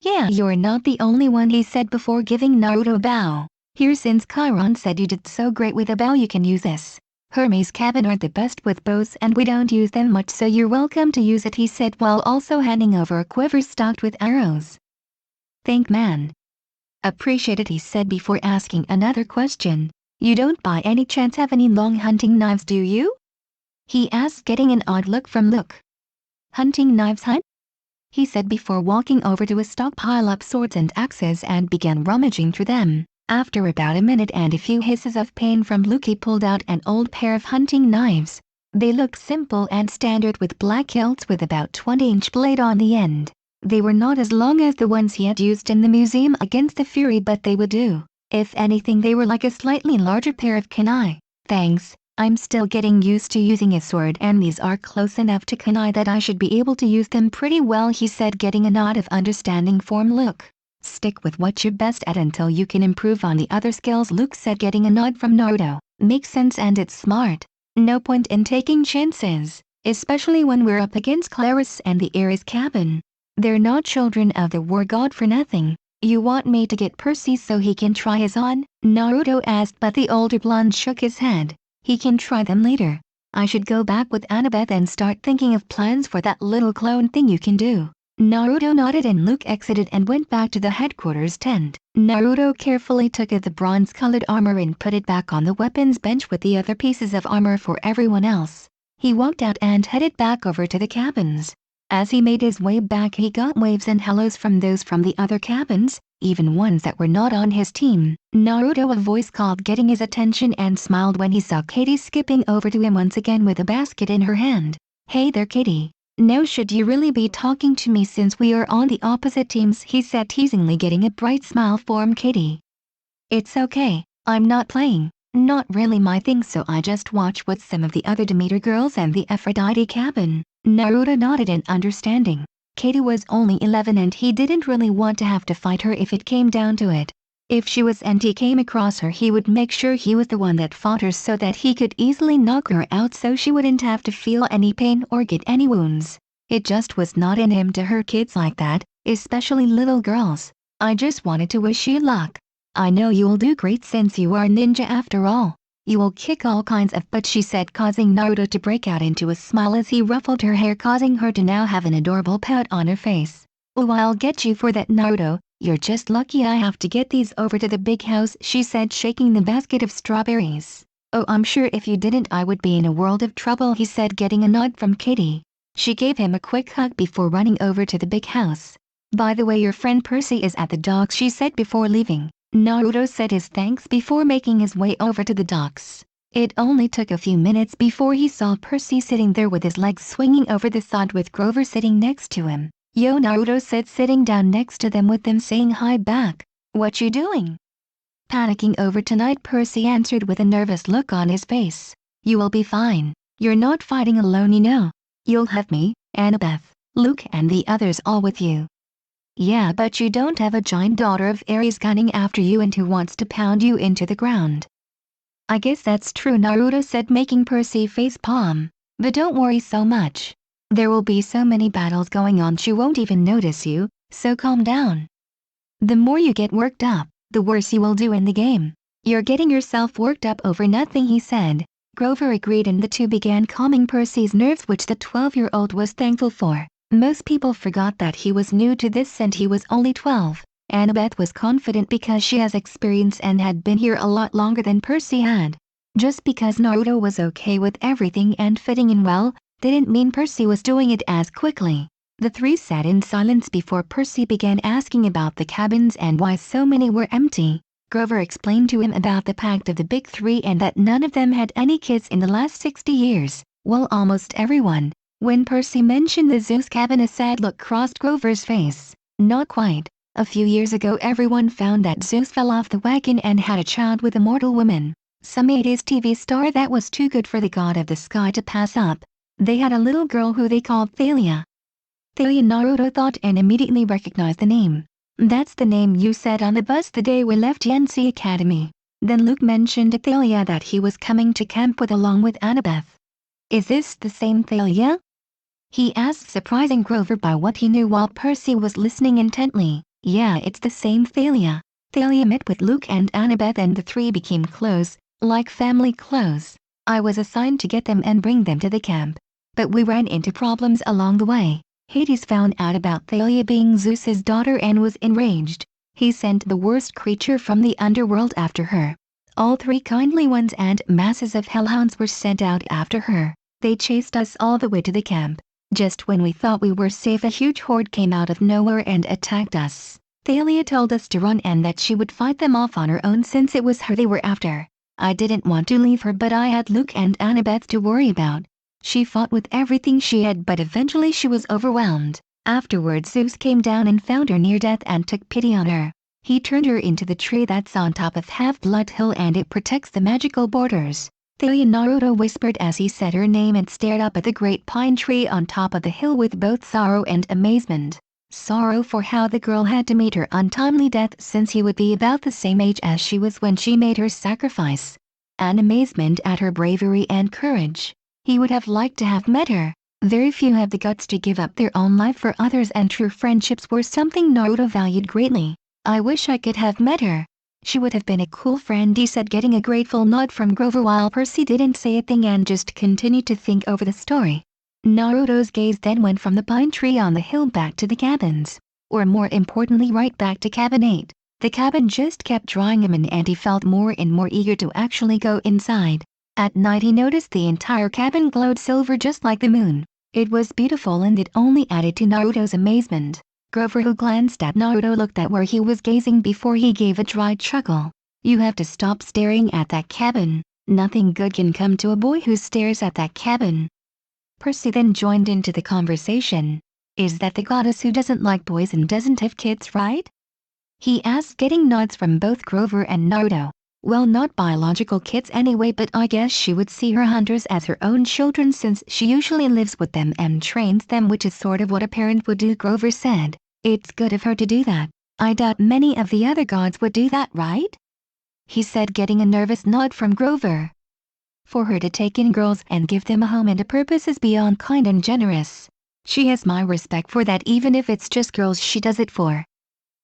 "Yeah, you're not the only one," he said before giving Naruto a bow. "Here, since Chiron said you did so great with a bow, you can use this. Hermes' cabin aren't the best with bows and we don't use them much, so you're welcome to use it," he said while also handing over a quiver stocked with arrows. "Thank man. Appreciate it," he said before asking another question. "You don't by any chance have any long hunting knives, do you?" he asked, getting an odd look from Luke. "Hunting knives, huh?" he said before walking over to a stockpile of swords and axes and began rummaging through them. After about a minute and a few hisses of pain from Luke, he pulled out an old pair of hunting knives. They looked simple and standard with black hilts with about 20-inch blade on the end. They were not as long as the ones he had used in the museum against the Fury, but they would do. If anything, they were like a slightly larger pair of kunai. "Thanks, I'm still getting used to using a sword and these are close enough to kunai that I should be able to use them pretty well," he said, getting a nod of understanding from Luke. "Stick with what you're best at until you can improve on the other skills," Luke said, getting a nod from Naruto. "Makes sense and it's smart. No point in taking chances, especially when we're up against Clarice and the Ares cabin. They're not children of the war god for nothing." "You want me to get Percy so he can try his on?" Naruto asked, but the older blonde shook his head. "He can try them later. I should go back with Annabeth and start thinking of plans for that little clone thing you can do." Naruto nodded and Luke exited and went back to the headquarters tent. Naruto carefully took out the bronze-colored armor and put it back on the weapons bench with the other pieces of armor for everyone else. He walked out and headed back over to the cabins. As he made his way back, he got waves and hellos from those from the other cabins, even ones that were not on his team. Naruto, a voice called, getting his attention, and smiled when he saw Katie skipping over to him once again with a basket in her hand. "Hey there, Katie. Now should you really be talking to me since we are on the opposite teams?" he said teasingly, getting a bright smile from Katie. "It's okay, I'm not playing. Not really my thing, so I just watch with some of the other Demeter girls and the Aphrodite cabin." Naruto nodded in understanding. Katie was only 11 and he didn't really want to have to fight her if it came down to it. If she was and he came across her, he would make sure he was the one that fought her so that he could easily knock her out so she wouldn't have to feel any pain or get any wounds. It just was not in him to hurt kids like that, especially little girls. "I just wanted to wish you luck. I know you'll do great since you are a ninja after all. You will kick all kinds of butt," she said, causing Naruto to break out into a smile as he ruffled her hair, causing her to now have an adorable pout on her face. "Oh, I'll get you for that, Naruto. You're just lucky I have to get these over to the big house," she said, shaking the basket of strawberries. "Oh, I'm sure if you didn't I would be in a world of trouble," he said, getting a nod from Katie. She gave him a quick hug before running over to the big house. "By the way, your friend Percy is at the docks," she said before leaving. Naruto said his thanks before making his way over to the docks. It only took a few minutes before he saw Percy sitting there with his legs swinging over the sod with Grover sitting next to him. "Yo," Naruto said, sitting down next to them with them saying hi back. "What you doing?" "Panicking over tonight," Percy answered with a nervous look on his face. "You will be fine. You're not fighting alone, you know. You'll have me, Annabeth, Luke and the others all with you." "Yeah, but you don't have a giant daughter of Ares gunning after you and who wants to pound you into the ground." "I guess that's true," Naruto said, making Percy face palm. "But don't worry so much. There will be so many battles going on she won't even notice you, so calm down. The more you get worked up, the worse you will do in the game." "You're getting yourself worked up over nothing," he said. Grover agreed and the two began calming Percy's nerves, which the 12-year-old was thankful for. Most people forgot that he was new to this and he was only 12. Annabeth was confident because she has experience and had been here a lot longer than Percy had. Just because Naruto was okay with everything and fitting in well, didn't mean Percy was doing it as quickly. The three sat in silence before Percy began asking about the cabins and why so many were empty. Grover explained to him about the pact of the big three and that none of them had any kids in the last 60 years. Well, almost everyone. When Percy mentioned the Zeus cabin, a sad look crossed Grover's face. Not quite. A few years ago everyone found that Zeus fell off the wagon and had a child with a mortal woman. Some 80s TV star that was too good for the god of the sky to pass up. They had a little girl who they called Thalia. Thalia, Naruto thought and immediately recognized the name. "That's the name you said on the bus the day we left Yancy Academy." Then Luke mentioned to Thalia that he was coming to camp with along with Annabeth. "Is this the same Thalia?" he asked, surprising Grover by what he knew while Percy was listening intently. "Yeah, it's the same Thalia." Thalia met with Luke and Annabeth and the three became close, like family close. "I was assigned to get them and bring them to the camp. But we ran into problems along the way. Hades found out about Thalia being Zeus's daughter and was enraged. He sent the worst creature from the underworld after her. All three kindly ones and masses of hellhounds were sent out after her. They chased us all the way to the camp. Just when we thought we were safe, a huge horde came out of nowhere and attacked us. Thalia told us to run and that she would fight them off on her own since it was her they were after. I didn't want to leave her, but I had Luke and Annabeth to worry about. She fought with everything she had, but eventually she was overwhelmed. Afterwards Zeus came down and found her near death and took pity on her. He turned her into the tree that's on top of Half-Blood Hill and it protects the magical borders." Thalia, Naruto whispered as he said her name and stared up at the great pine tree on top of the hill with both sorrow and amazement. Sorrow for how the girl had to meet her untimely death since he would be about the same age as she was when she made her sacrifice. And amazement at her bravery and courage. He would have liked to have met her. Very few have the guts to give up their own life for others, and true friendships were something Naruto valued greatly. "I wish I could have met her. She would have been a cool friend," he said, getting a grateful nod from Grover while Percy didn't say a thing and just continued to think over the story. Naruto's gaze then went from the pine tree on the hill back to the cabins. Or more importantly, right back to cabin 8. The cabin just kept drawing him in and he felt more and more eager to actually go inside. At night he noticed the entire cabin glowed silver just like the moon. It was beautiful and it only added to Naruto's amazement. Grover, who glanced at Naruto, looked at where he was gazing before he gave a dry chuckle. "You have to stop staring at that cabin. Nothing good can come to a boy who stares at that cabin." Percy then joined into the conversation. "Is that the goddess who doesn't like boys and doesn't have kids, right?" he asked, getting nods from both Grover and Naruto. "Well, not biological kids anyway, but I guess she would see her hunters as her own children since she usually lives with them and trains them, which is sort of what a parent would do," Grover said. "It's good of her to do that. I doubt many of the other gods would do that, right?" he said, getting a nervous nod from Grover. "For her to take in girls and give them a home and a purpose is beyond kind and generous. She has my respect for that, even if it's just girls she does it for."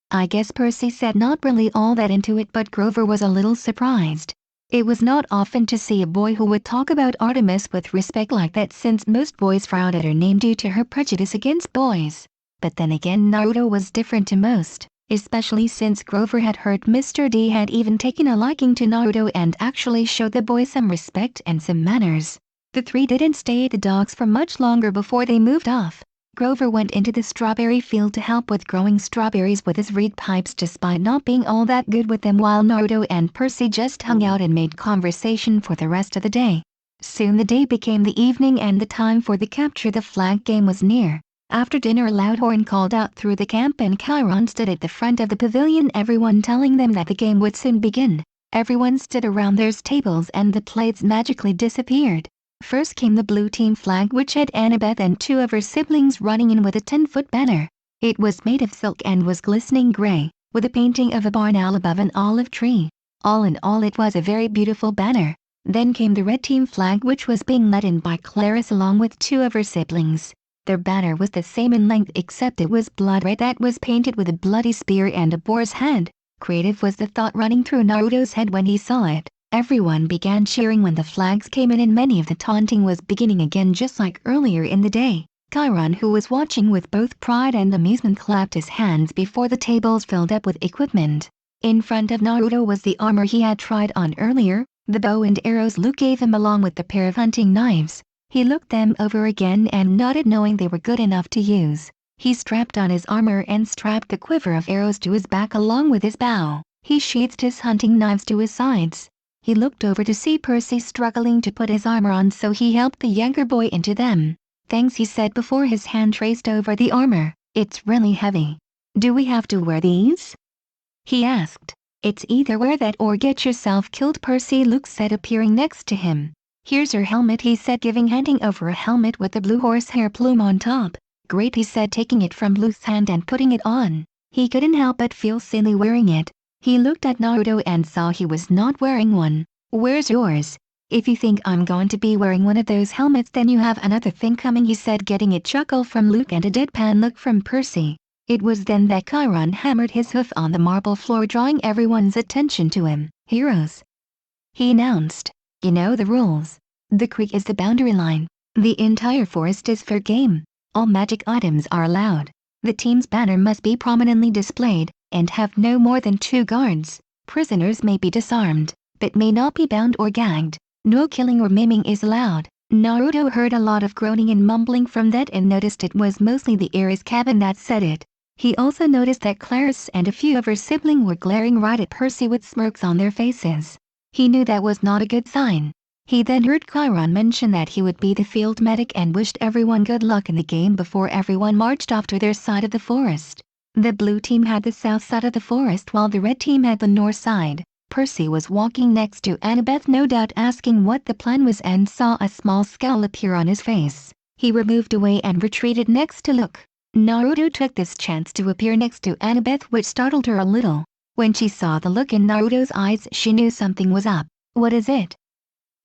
"I guess," Percy said, not really all that into it, but Grover was a little surprised. It was not often to see a boy who would talk about Artemis with respect like that, since most boys frowned at her name due to her prejudice against boys. But then again, Naruto was different to most, especially since Grover had heard Mr. D had even taken a liking to Naruto and actually showed the boy some respect and some manners. The three didn't stay at the docks for much longer before they moved off. Grover went into the strawberry field to help with growing strawberries with his reed pipes despite not being all that good with them, while Naruto and Percy just hung out and made conversation for the rest of the day. Soon the day became the evening and the time for the capture the flag game was near. After dinner a loud horn called out through the camp and Chiron stood at the front of the pavilion, everyone telling them that the game would soon begin. Everyone stood around their tables and the plates magically disappeared. First came the blue team flag, which had Annabeth and two of her siblings running in with a 10-foot banner. It was made of silk and was glistening gray, with a painting of a barn owl above an olive tree. All in all, it was a very beautiful banner. Then came the red team flag, which was being led in by Clarice along with two of her siblings. Their banner was the same in length except it was blood red, that was painted with a bloody spear and a boar's head. Creative was the thought running through Naruto's head when he saw it. Everyone began cheering when the flags came in and many of the taunting was beginning again just like earlier in the day. Chiron, who was watching with both pride and amusement, clapped his hands before the tables filled up with equipment. In front of Naruto was the armor he had tried on earlier, the bow and arrows Luke gave him along with the pair of hunting knives. He looked them over again and nodded, knowing they were good enough to use. He strapped on his armor and strapped the quiver of arrows to his back along with his bow. He sheathed his hunting knives to his sides. He looked over to see Percy struggling to put his armor on, so he helped the younger boy into them. "Thanks," he said before his hand traced over the armor. "It's really heavy. Do we have to wear these?" he asked. "It's either wear that or get yourself killed," Percy Luke said, appearing next to him. "Here's your helmet," he said, handing over a helmet with a blue horsehair plume on top. "Great," he said, taking it from Luke's hand and putting it on. He couldn't help but feel silly wearing it. He looked at Naruto and saw he was not wearing one. "Where's yours? If you think I'm going to be wearing one of those helmets, then you have another thing coming," he said, getting a chuckle from Luke and a deadpan look from Percy. It was then that Chiron hammered his hoof on the marble floor, drawing everyone's attention to him. "Heroes," he announced. "You know the rules. The creek is the boundary line. The entire forest is fair game. All magic items are allowed. The team's banner must be prominently displayed, and have no more than 2 guards. Prisoners may be disarmed, but may not be bound or gagged. No killing or maiming is allowed." Naruto heard a lot of groaning and mumbling from that and noticed it was mostly the Aries cabin that said it. He also noticed that Clarice and a few of her siblings were glaring right at Percy with smirks on their faces. He knew that was not a good sign. He then heard Chiron mention that he would be the field medic and wished everyone good luck in the game before everyone marched off to their side of the forest. The blue team had the south side of the forest while the red team had the north side. Percy was walking next to Annabeth, no doubt asking what the plan was, and saw a small scowl appear on his face. He moved away and retreated next to Luke. Naruto took this chance to appear next to Annabeth, which startled her a little. When she saw the look in Naruto's eyes, she knew something was up. "What is it?"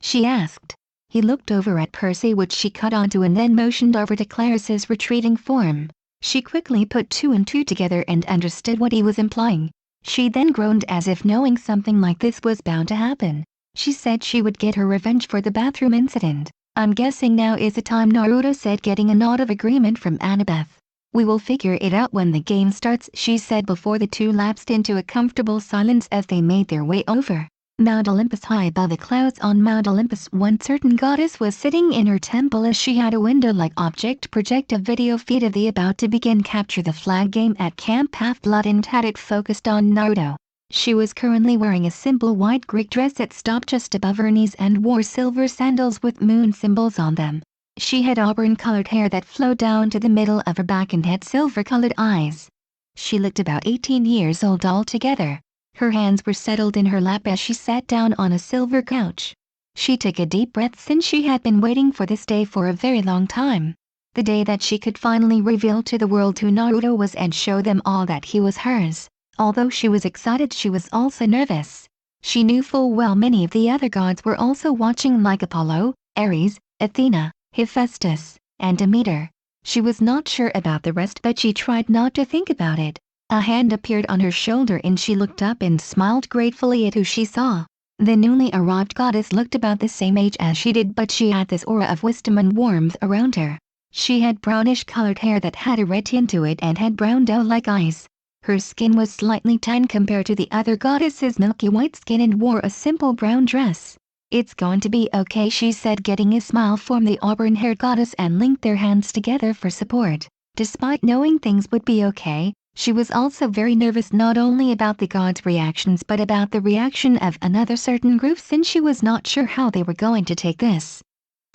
she asked. He looked over at Percy, which she caught onto, and then motioned over to Clarice's retreating form. She quickly put 2 and 2 together and understood what he was implying. She then groaned as if knowing something like this was bound to happen. She said she would get her revenge for the bathroom incident. "I'm guessing now is the time," Naruto said, getting a nod of agreement from Annabeth. "We will figure it out when the game starts," she said before the two lapsed into a comfortable silence as they made their way over Mount Olympus. High above the clouds on Mount Olympus, one certain goddess was sitting in her temple as she had a window-like object project a video feed of the about to begin Capture the Flag game at Camp Half-Blood and had it focused on Naruto. She was currently wearing a simple white Greek dress that stopped just above her knees and wore silver sandals with moon symbols on them. She had auburn-colored hair that flowed down to the middle of her back and had silver-colored eyes. She looked about 18 years old altogether. Her hands were settled in her lap as she sat down on a silver couch. She took a deep breath, since she had been waiting for this day for a very long time. The day that she could finally reveal to the world who Naruto was and show them all that he was hers. Although she was excited, she was also nervous. She knew full well many of the other gods were also watching, like Apollo, Ares, Athena, Hephaestus, and Demeter. She was not sure about the rest, but she tried not to think about it. A hand appeared on her shoulder and she looked up and smiled gratefully at who she saw. The newly arrived goddess looked about the same age as she did, but she had this aura of wisdom and warmth around her. She had brownish-colored hair that had a red tint to it and had brown doe-like eyes. Her skin was slightly tan compared to the other goddesses' milky white skin, and wore a simple brown dress. "It's going to be okay," she said, getting a smile from the auburn-haired goddess, and linked their hands together for support. Despite knowing things would be okay, she was also very nervous, not only about the gods' reactions but about the reaction of another certain group, since she was not sure how they were going to take this.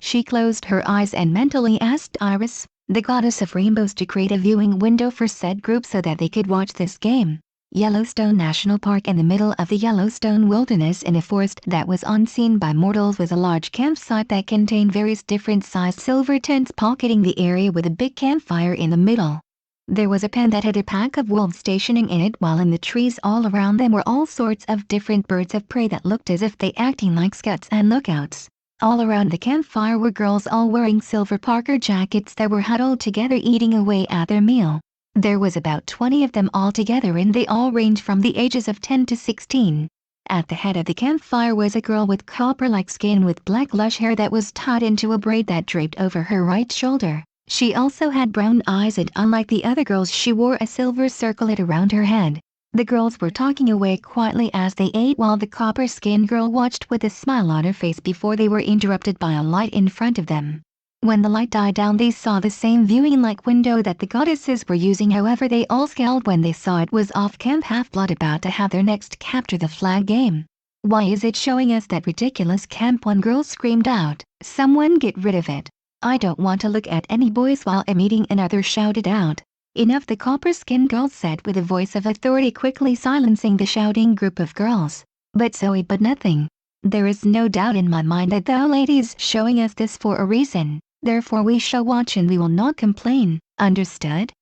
She closed her eyes and mentally asked Iris, the goddess of rainbows, to create a viewing window for said group so that they could watch this game. Yellowstone National Park. In the middle of the Yellowstone wilderness, in a forest that was unseen by mortals, was a large campsite that contained various different sized silver tents pocketing the area with a big campfire in the middle. There was a pen that had a pack of wolves stationing in it, while in the trees all around them were all sorts of different birds of prey that looked as if they acting like scouts and lookouts. All around the campfire were girls all wearing silver Parker jackets that were huddled together eating away at their meal. There was about 20 of them all together, and they all ranged from the ages of 10 to 16. At the head of the campfire was a girl with copper-like skin with black lush hair that was tied into a braid that draped over her right shoulder. She also had brown eyes, and unlike the other girls, she wore a silver circlet around her head. The girls were talking away quietly as they ate, while the copper-skinned girl watched with a smile on her face before they were interrupted by a light in front of them. When the light died down, they saw the same viewing-like window that the goddesses were using. However, they all scowled when they saw it was off Camp Half-Blood about to have their next capture the flag game. "Why is it showing us that ridiculous camp?" one girl screamed out. "Someone get rid of it. I don't want to look at any boys while I'm eating," another shouted out. "Enough," the copper-skinned girl said with a voice of authority, quickly silencing the shouting group of girls. "But Zoe, but nothing. There is no doubt in my mind that the lady's showing us this for a reason. Therefore we shall watch and we will not complain. Understood?"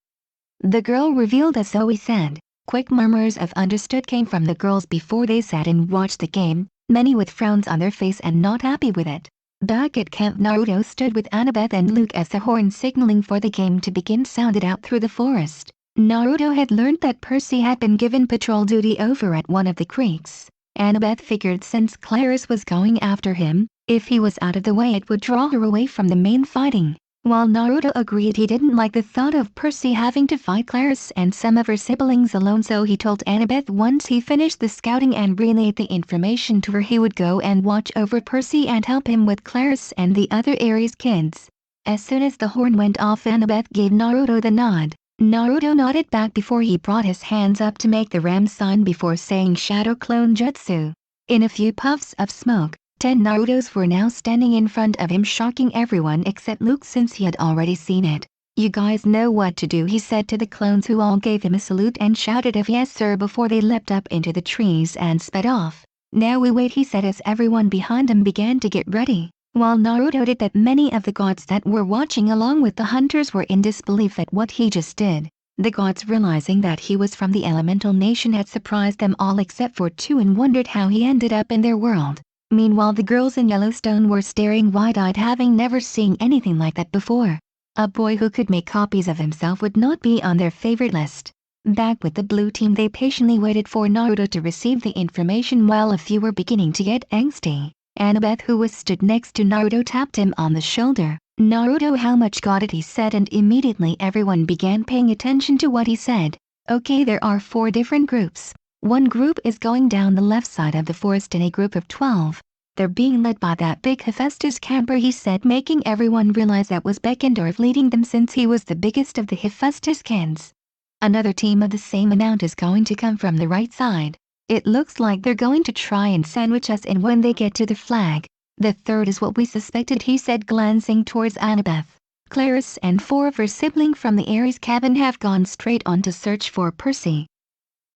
the girl revealed as Zoe said. Quick murmurs of understood came from the girls before they sat and watched the game, many with frowns on their face and not happy with it. Back at camp, Naruto stood with Annabeth and Luke as the horn signaling for the game to begin sounded out through the forest. Naruto had learned that Percy had been given patrol duty over at one of the creeks. Annabeth figured since Clarice was going after him, if he was out of the way it would draw her away from the main fighting. While Naruto agreed he didn't like the thought of Percy having to fight Clarice and some of her siblings alone, so he told Annabeth once he finished the scouting and relayed the information to her, he would go and watch over Percy and help him with Clarice and the other Aries kids. As soon as the horn went off, Annabeth gave Naruto the nod. Naruto nodded back before he brought his hands up to make the ram sign before saying Shadow Clone Jutsu. In a few puffs of smoke, 10 Narutos were now standing in front of him, shocking everyone except Luke since he had already seen it. "You guys know what to do," he said to the clones, who all gave him a salute and shouted a "yes sir" before they leapt up into the trees and sped off. "Now we wait," he said as everyone behind him began to get ready. While Naruto did that, many of the gods that were watching along with the hunters were in disbelief at what he just did. The gods, realizing that he was from the elemental nation, had surprised them all except for 2 and wondered how he ended up in their world. Meanwhile, the girls in Yellowstone were staring wide-eyed, having never seen anything like that before. A boy who could make copies of himself would not be on their favorite list. Back with the blue team, they patiently waited for Naruto to receive the information while a few were beginning to get angsty. Annabeth, who was stood next to Naruto, tapped him on the shoulder. "Naruto, how much got it?" he said, and immediately everyone began paying attention to what he said. "Okay, there are 4 different groups. One group is going down the left side of the forest in a group of 12. They're being led by that big Hephaestus camper," he said, making everyone realize that was Beckendorf leading them since he was the biggest of the Hephaestus kids. "Another team of the same amount is going to come from the right side. It looks like they're going to try and sandwich us in when they get to the flag. The third is what we suspected," he said, glancing towards Annabeth. "Clarice and 4 of her siblings from the Aries cabin have gone straight on to search for Percy.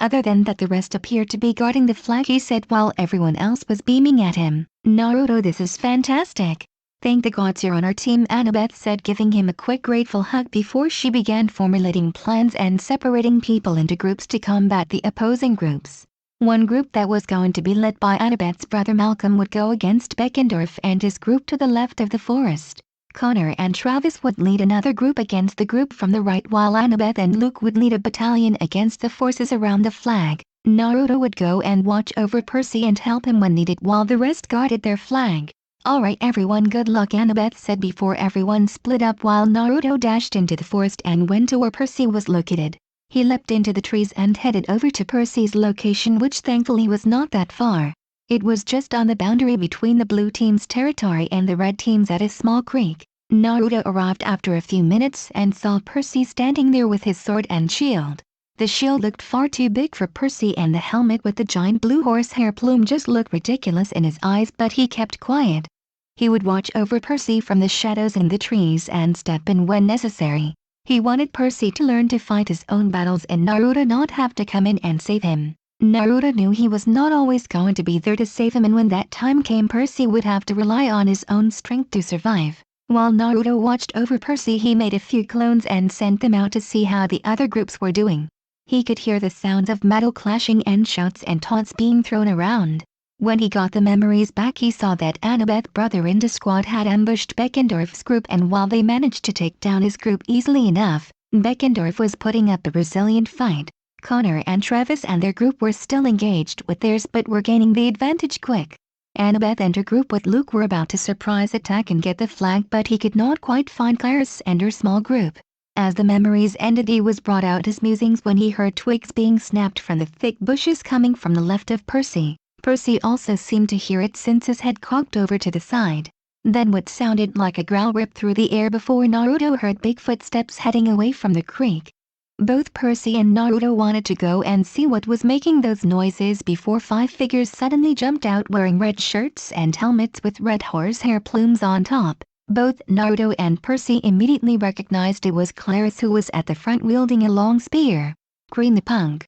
Other than that, the rest appear to be guarding the flag," he said while everyone else was beaming at him. "Naruto, this is fantastic. Thank the gods you're on our team," Annabeth said, giving him a quick grateful hug before she began formulating plans and separating people into groups to combat the opposing groups. One group that was going to be led by Annabeth's brother Malcolm would go against Beckendorf and his group to the left of the forest. Connor and Travis would lead another group against the group from the right, while Annabeth and Luke would lead a battalion against the forces around the flag. Naruto would go and watch over Percy and help him when needed while the rest guarded their flag. "Alright everyone, good luck," Annabeth said before everyone split up while Naruto dashed into the forest and went to where Percy was located. He leapt into the trees and headed over to Percy's location, which thankfully was not that far. It was just on the boundary between the blue team's territory and the red team's at a small creek. Naruto arrived after a few minutes and saw Percy standing there with his sword and shield. The shield looked far too big for Percy, and the helmet with the giant blue horsehair plume just looked ridiculous in his eyes, but he kept quiet. He would watch over Percy from the shadows in the trees and step in when necessary. He wanted Percy to learn to fight his own battles and Naruto not have to come in and save him. Naruto knew he was not always going to be there to save him, and when that time came, Percy would have to rely on his own strength to survive. While Naruto watched over Percy, he made a few clones and sent them out to see how the other groups were doing. He could hear the sounds of metal clashing and shouts and taunts being thrown around. When he got the memories back, he saw that Annabeth's brother in the squad had ambushed Beckendorf's group, and while they managed to take down his group easily enough, Beckendorf was putting up a resilient fight. Connor and Travis and their group were still engaged with theirs but were gaining the advantage quick. Annabeth and her group with Luke were about to surprise attack and get the flag, but he could not quite find Clarice and her small group. As the memories ended, he was brought out his musings when he heard twigs being snapped from the thick bushes coming from the left of Percy. Percy also seemed to hear it since his head cocked over to the side. Then what sounded like a growl ripped through the air before Naruto heard big footsteps heading away from the creek. Both Percy and Naruto wanted to go and see what was making those noises before 5 figures suddenly jumped out wearing red shirts and helmets with red horsehair plumes on top. Both Naruto and Percy immediately recognized it was Clarice who was at the front wielding a long spear. Green the punk!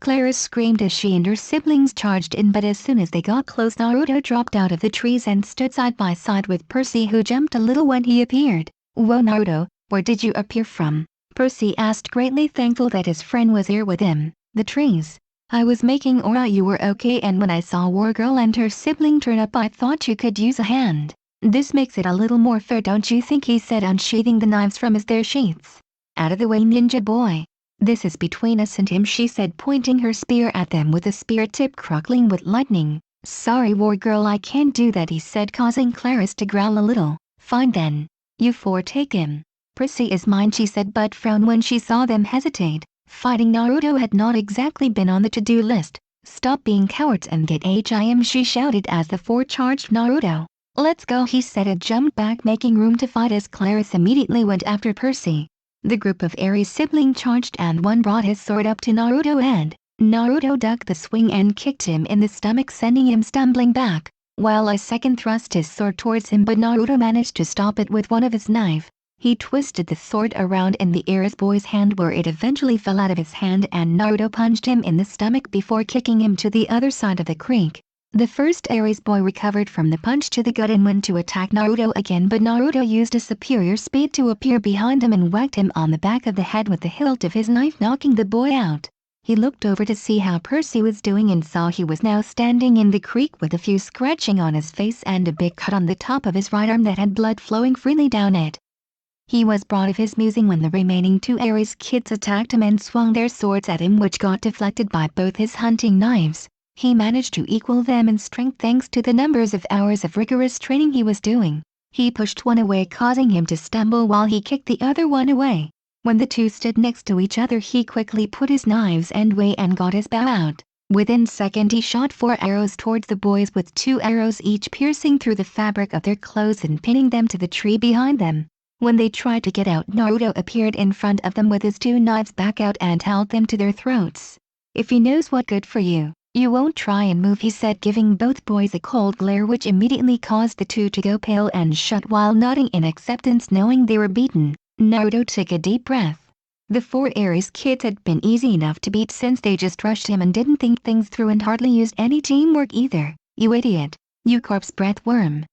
Clarice screamed as she and her siblings charged in, but as soon as they got close, Naruto dropped out of the trees and stood side by side with Percy, who jumped a little when he appeared. "Whoa Naruto, where did you appear from?" Percy asked, greatly thankful that his friend was here with him. "The trees. I was making aura you were okay, and when I saw War Girl and her sibling turn up I thought you could use a hand. This makes it a little more fair, don't you think?" he said, unsheathing the knives from their sheaths. "Out of the way, ninja boy. This is between us and him," she said, pointing her spear at them with the spear tip crackling with lightning. "Sorry War Girl, I can't do that," he said, causing Clarice to growl a little. "Fine then. You 4 take him." "Percy is mine," she said, but frowned when she saw them hesitate. Fighting Naruto had not exactly been on the to-do list. "Stop being cowards and get him," she shouted as the 4 charged Naruto. "Let's go," he said, and jumped back, making room to fight as Clarice immediately went after Percy. The group of Aries sibling charged and one brought his sword up to Naruto and Naruto ducked the swing and kicked him in the stomach, sending him stumbling back, while a second thrust his sword towards him, but Naruto managed to stop it with one of his knife. He twisted the sword around in the Aries boy's hand where it eventually fell out of his hand, and Naruto punched him in the stomach before kicking him to the other side of the creek. The first Aries boy recovered from the punch to the gut and went to attack Naruto again, but Naruto used a superior speed to appear behind him and whacked him on the back of the head with the hilt of his knife, knocking the boy out. He looked over to see how Percy was doing and saw he was now standing in the creek with a few scratching on his face and a big cut on the top of his right arm that had blood flowing freely down it. He was brought of his musing when the remaining 2 Aries kids attacked him and swung their swords at him, which got deflected by both his hunting knives. He managed to equal them in strength thanks to the numbers of hours of rigorous training he was doing. He pushed one away, causing him to stumble while he kicked the other one away. When the 2 stood next to each other, he quickly put his knives away and got his bow out. Within seconds he shot 4 arrows towards the boys, with 2 arrows each piercing through the fabric of their clothes and pinning them to the tree behind them. When they tried to get out, Naruto appeared in front of them with his 2 knives back out and held them to their throats. "If he knows what's good for you, you won't try and move," he said, giving both boys a cold glare which immediately caused the 2 to go pale and shut while nodding in acceptance, knowing they were beaten. Naruto took a deep breath. The 4 Aries kids had been easy enough to beat since they just rushed him and didn't think things through and hardly used any teamwork either. "You idiot! You corpse breath worm!"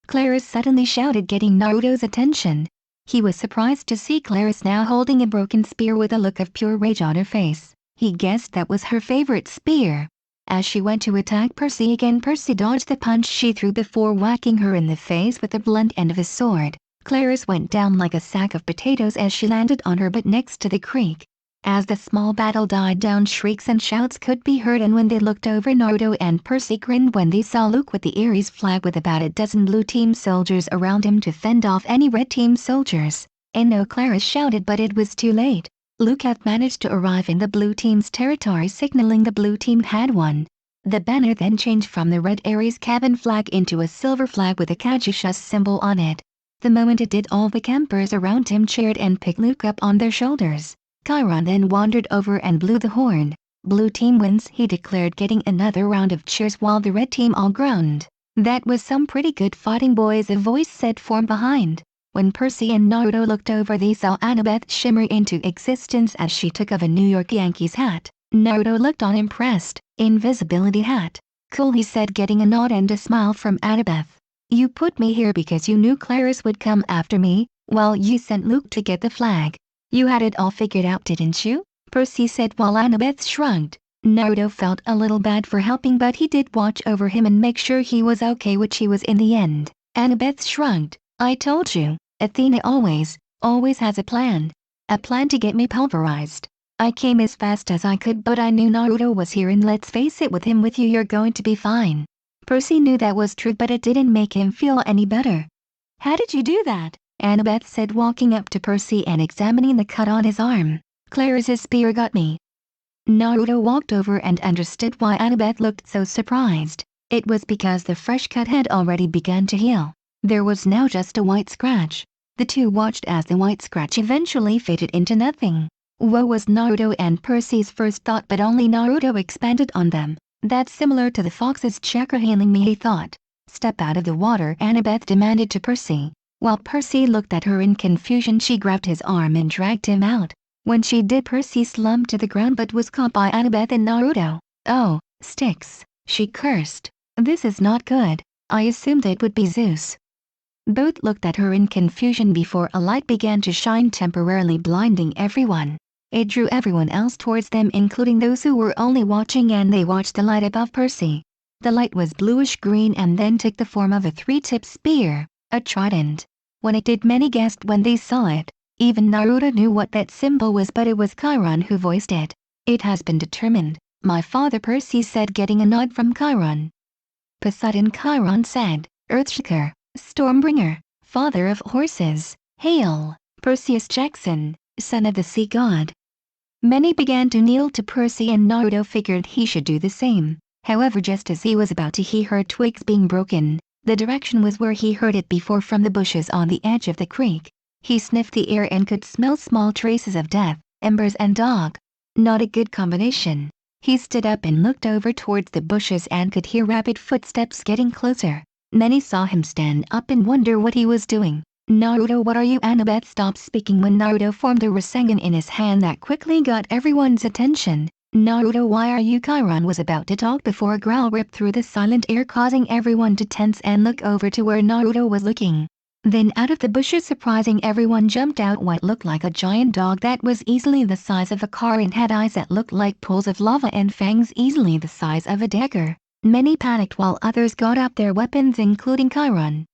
Clarice suddenly shouted, getting Naruto's attention. He was surprised to see Clarice now holding a broken spear with a look of pure rage on her face. He guessed that was her favorite spear. As she went to attack Percy again, Percy dodged the punch she threw before whacking her in the face with the blunt end of his sword. Clarice went down like a sack of potatoes as she landed on her butt next to the creek. As the small battle died down, shrieks and shouts could be heard, and when they looked over, Naruto and Percy grinned when they saw Luke with the Aries flag with about a dozen blue team soldiers around him to fend off any red team soldiers. "No!" Clarice shouted, but it was too late. Luke had managed to arrive in the blue team's territory, signaling the blue team had won. The banner then changed from the red Aries cabin flag into a silver flag with a caduceus symbol on it. The moment it did, all the campers around him cheered and picked Luke up on their shoulders. Chiron then wandered over and blew the horn. "Blue team wins," he declared, getting another round of cheers while the red team all groaned. "That was some pretty good fighting, boys," a voice said from behind. When Percy and Naruto looked over, they saw Annabeth shimmer into existence as she took off a New York Yankees hat. Naruto looked on, impressed. "Invisibility hat. Cool," he said, getting a nod and a smile from Annabeth. "You put me here because you knew Clarice would come after me? Well, you sent Luke to get the flag. You had it all figured out, didn't you?" Percy said while Annabeth shrugged. Naruto felt a little bad for helping, but he did watch over him and make sure he was okay, which he was in the end. Annabeth shrugged. "I told you, Athena always has a plan." A plan to get me pulverized. I came as fast as I could, but I knew Naruto was here, and let's face it, with him with you're going to be fine. Percy knew that was true, but it didn't make him feel any better. How did you do that? Annabeth said, walking up to Percy and examining the cut on his arm. Claris's spear got me. Naruto walked over and understood why Annabeth looked so surprised. It was because the fresh cut had already begun to heal. There was now just a white scratch. The two watched as the white scratch eventually faded into nothing. What was Naruto and Percy's first thought, but only Naruto expanded on them. That's similar to the fox's chakra healing me, he thought. Step out of the water, Annabeth demanded to Percy. While Percy looked at her in confusion, she grabbed his arm and dragged him out. When she did, Percy slumped to the ground but was caught by Annabeth and Naruto. Oh, sticks, she cursed. This is not good. I assumed it would be Zeus. Both looked at her in confusion before a light began to shine, temporarily blinding everyone. It drew everyone else towards them, including those who were only watching, and they watched the light above Percy. The light was bluish-green and then took the form of a three-tipped spear, a trident. When it did, many gasped when they saw it. Even Naruto knew what that symbol was, but it was Chiron who voiced it. It has been determined, my father, Percy said, getting a nod from Chiron. Poseidon, Chiron said. Earthshaker, Stormbringer, father of horses. Hail, Perseus Jackson, son of the sea god. Many began to kneel to Percy, and Naruto figured he should do the same. However, just as he was about to, he heard twigs being broken. The direction was where he heard it before, from the bushes on the edge of the creek. He sniffed the air and could smell small traces of death, embers and dog. Not a good combination. He stood up and looked over towards the bushes and could hear rapid footsteps getting closer. Many saw him stand up and wonder what he was doing. Naruto, what are you? Annabeth stopped speaking when Naruto formed a Rasengan in his hand that quickly got everyone's attention. Naruto, why are you? Chiron was about to talk before a growl ripped through the silent air, causing everyone to tense and look over to where Naruto was looking. Then out of the bushes, surprising everyone, jumped out what looked like a giant dog that was easily the size of a car and had eyes that looked like pools of lava and fangs easily the size of a dagger. Many panicked while others got out their weapons, including Chiron.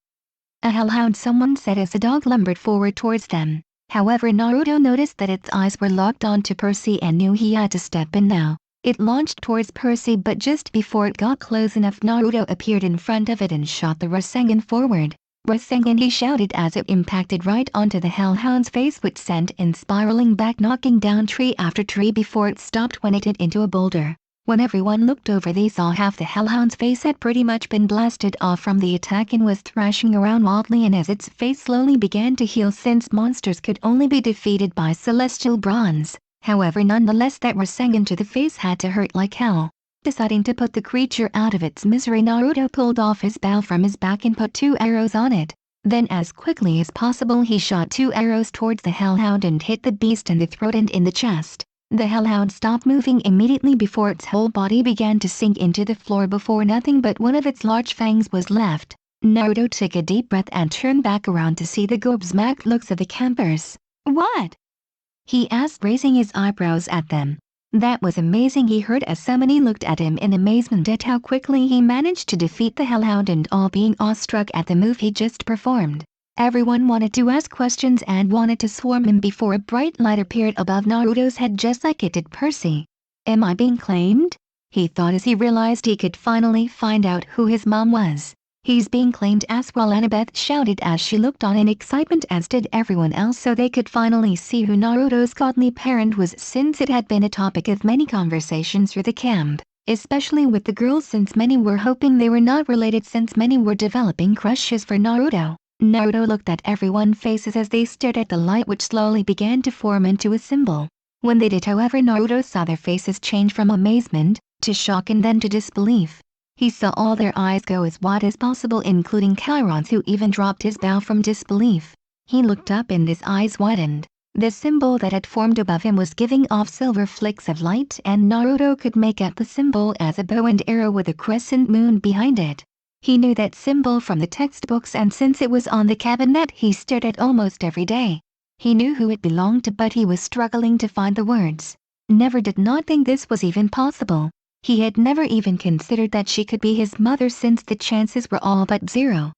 A hellhound, someone said as the dog lumbered forward towards them. However, Naruto noticed that its eyes were locked onto Percy and knew he had to step in now. It launched towards Percy, but just before it got close enough, Naruto appeared in front of it and shot the Rasengan forward. Rasengan, he shouted as it impacted right onto the hellhound's face, which sent it spiraling back, knocking down tree after tree before it stopped when it hit into a boulder. When everyone looked over, they saw half the hellhound's face had pretty much been blasted off from the attack and was thrashing around wildly, and as its face slowly began to heal, since monsters could only be defeated by celestial bronze. However, nonetheless, that Rasengan to the face had to hurt like hell. Deciding to put the creature out of its misery, Naruto pulled off his bow from his back and put 2 arrows on it. Then as quickly as possible he shot 2 arrows towards the hellhound and hit the beast in the throat and in the chest. The hellhound stopped moving immediately before its whole body began to sink into the floor before nothing but one of its large fangs was left. Naruto took a deep breath and turned back around to see the gobsmacked looks of the campers. What? He asked, raising his eyebrows at them. That was amazing, he heard as so many looked at him in amazement at how quickly he managed to defeat the hellhound, and all being awestruck at the move he just performed. Everyone wanted to ask questions and wanted to swarm him before a bright light appeared above Naruto's head, just like it did Percy. Am I being claimed? He thought as he realized he could finally find out who his mom was. He's being claimed as well, Annabeth shouted as she looked on in excitement, as did everyone else, so they could finally see who Naruto's godly parent was, since it had been a topic of many conversations through the camp, especially with the girls, since many were hoping they were not related, since many were developing crushes for Naruto. Naruto looked at everyone's faces as they stared at the light, which slowly began to form into a symbol. When they did, however, Naruto saw their faces change from amazement to shock and then to disbelief. He saw all their eyes go as wide as possible, including Chiron's, who even dropped his bow from disbelief. He looked up and his eyes widened. The symbol that had formed above him was giving off silver flicks of light, and Naruto could make out the symbol as a bow and arrow with a crescent moon behind it. He knew that symbol from the textbooks, and since it was on the cabinet he stared at almost every day. He knew who it belonged to, but he was struggling to find the words. Did not think this was even possible. He had never even considered that she could be his mother, since the chances were all but 0.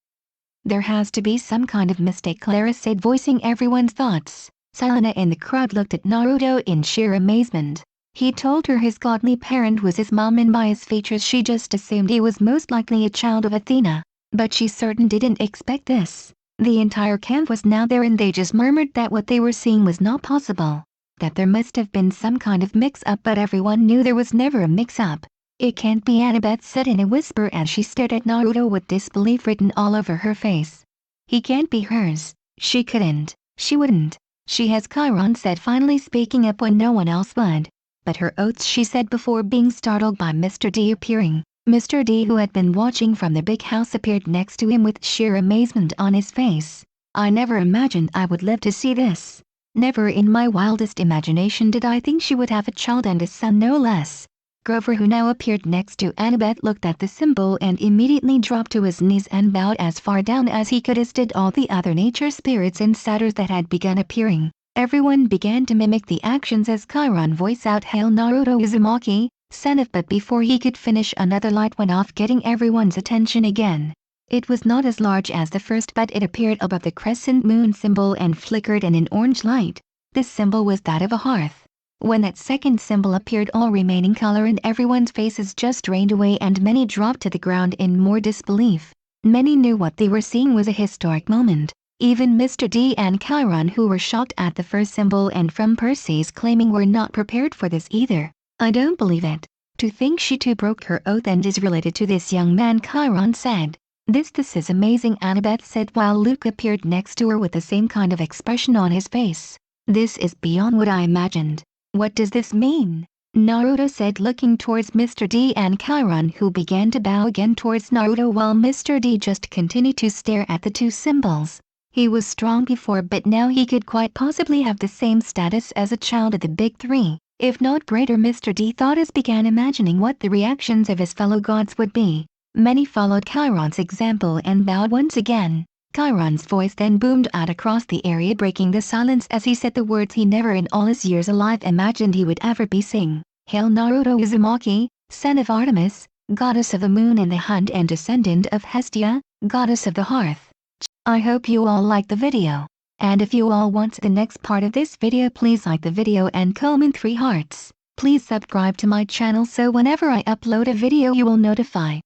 There has to be some kind of mistake, Clara said, voicing everyone's thoughts. Selena in the crowd looked at Naruto in sheer amazement. He told her his godly parent was his mom, and by his features she just assumed he was most likely a child of Athena. But she certain didn't expect this. The entire camp was now there, and they just murmured that what they were seeing was not possible. That there must have been some kind of mix-up, but everyone knew there was never a mix-up. It can't be, Annabeth said in a whisper as she stared at Naruto with disbelief written all over her face. He can't be hers. She couldn't. She wouldn't. She has, Chiron said, finally speaking up when no one else would. But her oaths, she said before being startled by Mr. D appearing. Mr. D, who had been watching from the big house, appeared next to him with sheer amazement on his face. I never imagined I would live to see this. Never in my wildest imagination did I think she would have a child, and a son no less. Grover, who now appeared next to Annabeth, looked at the symbol and immediately dropped to his knees and bowed as far down as he could, as did all the other nature spirits and satyrs that had begun appearing. Everyone began to mimic the actions as Chiron voiced out, "Hail Naruto Uzumaki, son of," but before he could finish another light went off, getting everyone's attention again. It was not as large as the first, but it appeared above the crescent moon symbol and flickered in an orange light. This symbol was that of a hearth. When that second symbol appeared, all remaining color in everyone's faces just drained away and many dropped to the ground in more disbelief. Many knew what they were seeing was a historic moment. Even Mr. D and Chiron, who were shocked at the first symbol and from Percy's claiming, were not prepared for this either. I don't believe it. To think she too broke her oath and is related to this young man, Chiron said. This is amazing, Annabeth said while Luke appeared next to her with the same kind of expression on his face. This is beyond what I imagined. What does this mean? Naruto said, looking towards Mr. D and Chiron, who began to bow again towards Naruto while Mr. D just continued to stare at the two symbols. He was strong before, but now he could quite possibly have the same status as a child of the big three, if not greater, Mr. D thought as began imagining what the reactions of his fellow gods would be. Many followed Chiron's example and bowed once again. Chiron's voice then boomed out across the area, breaking the silence as he said the words he never in all his years alive imagined he would ever be saying. Hail Naruto Uzumaki, son of Artemis, goddess of the moon and the hunt and descendant of Hestia, goddess of the hearth. I hope you all liked the video. And if you all want the next part of this video, please like the video and comment 3 hearts. Please subscribe to my channel so whenever I upload a video you will notify.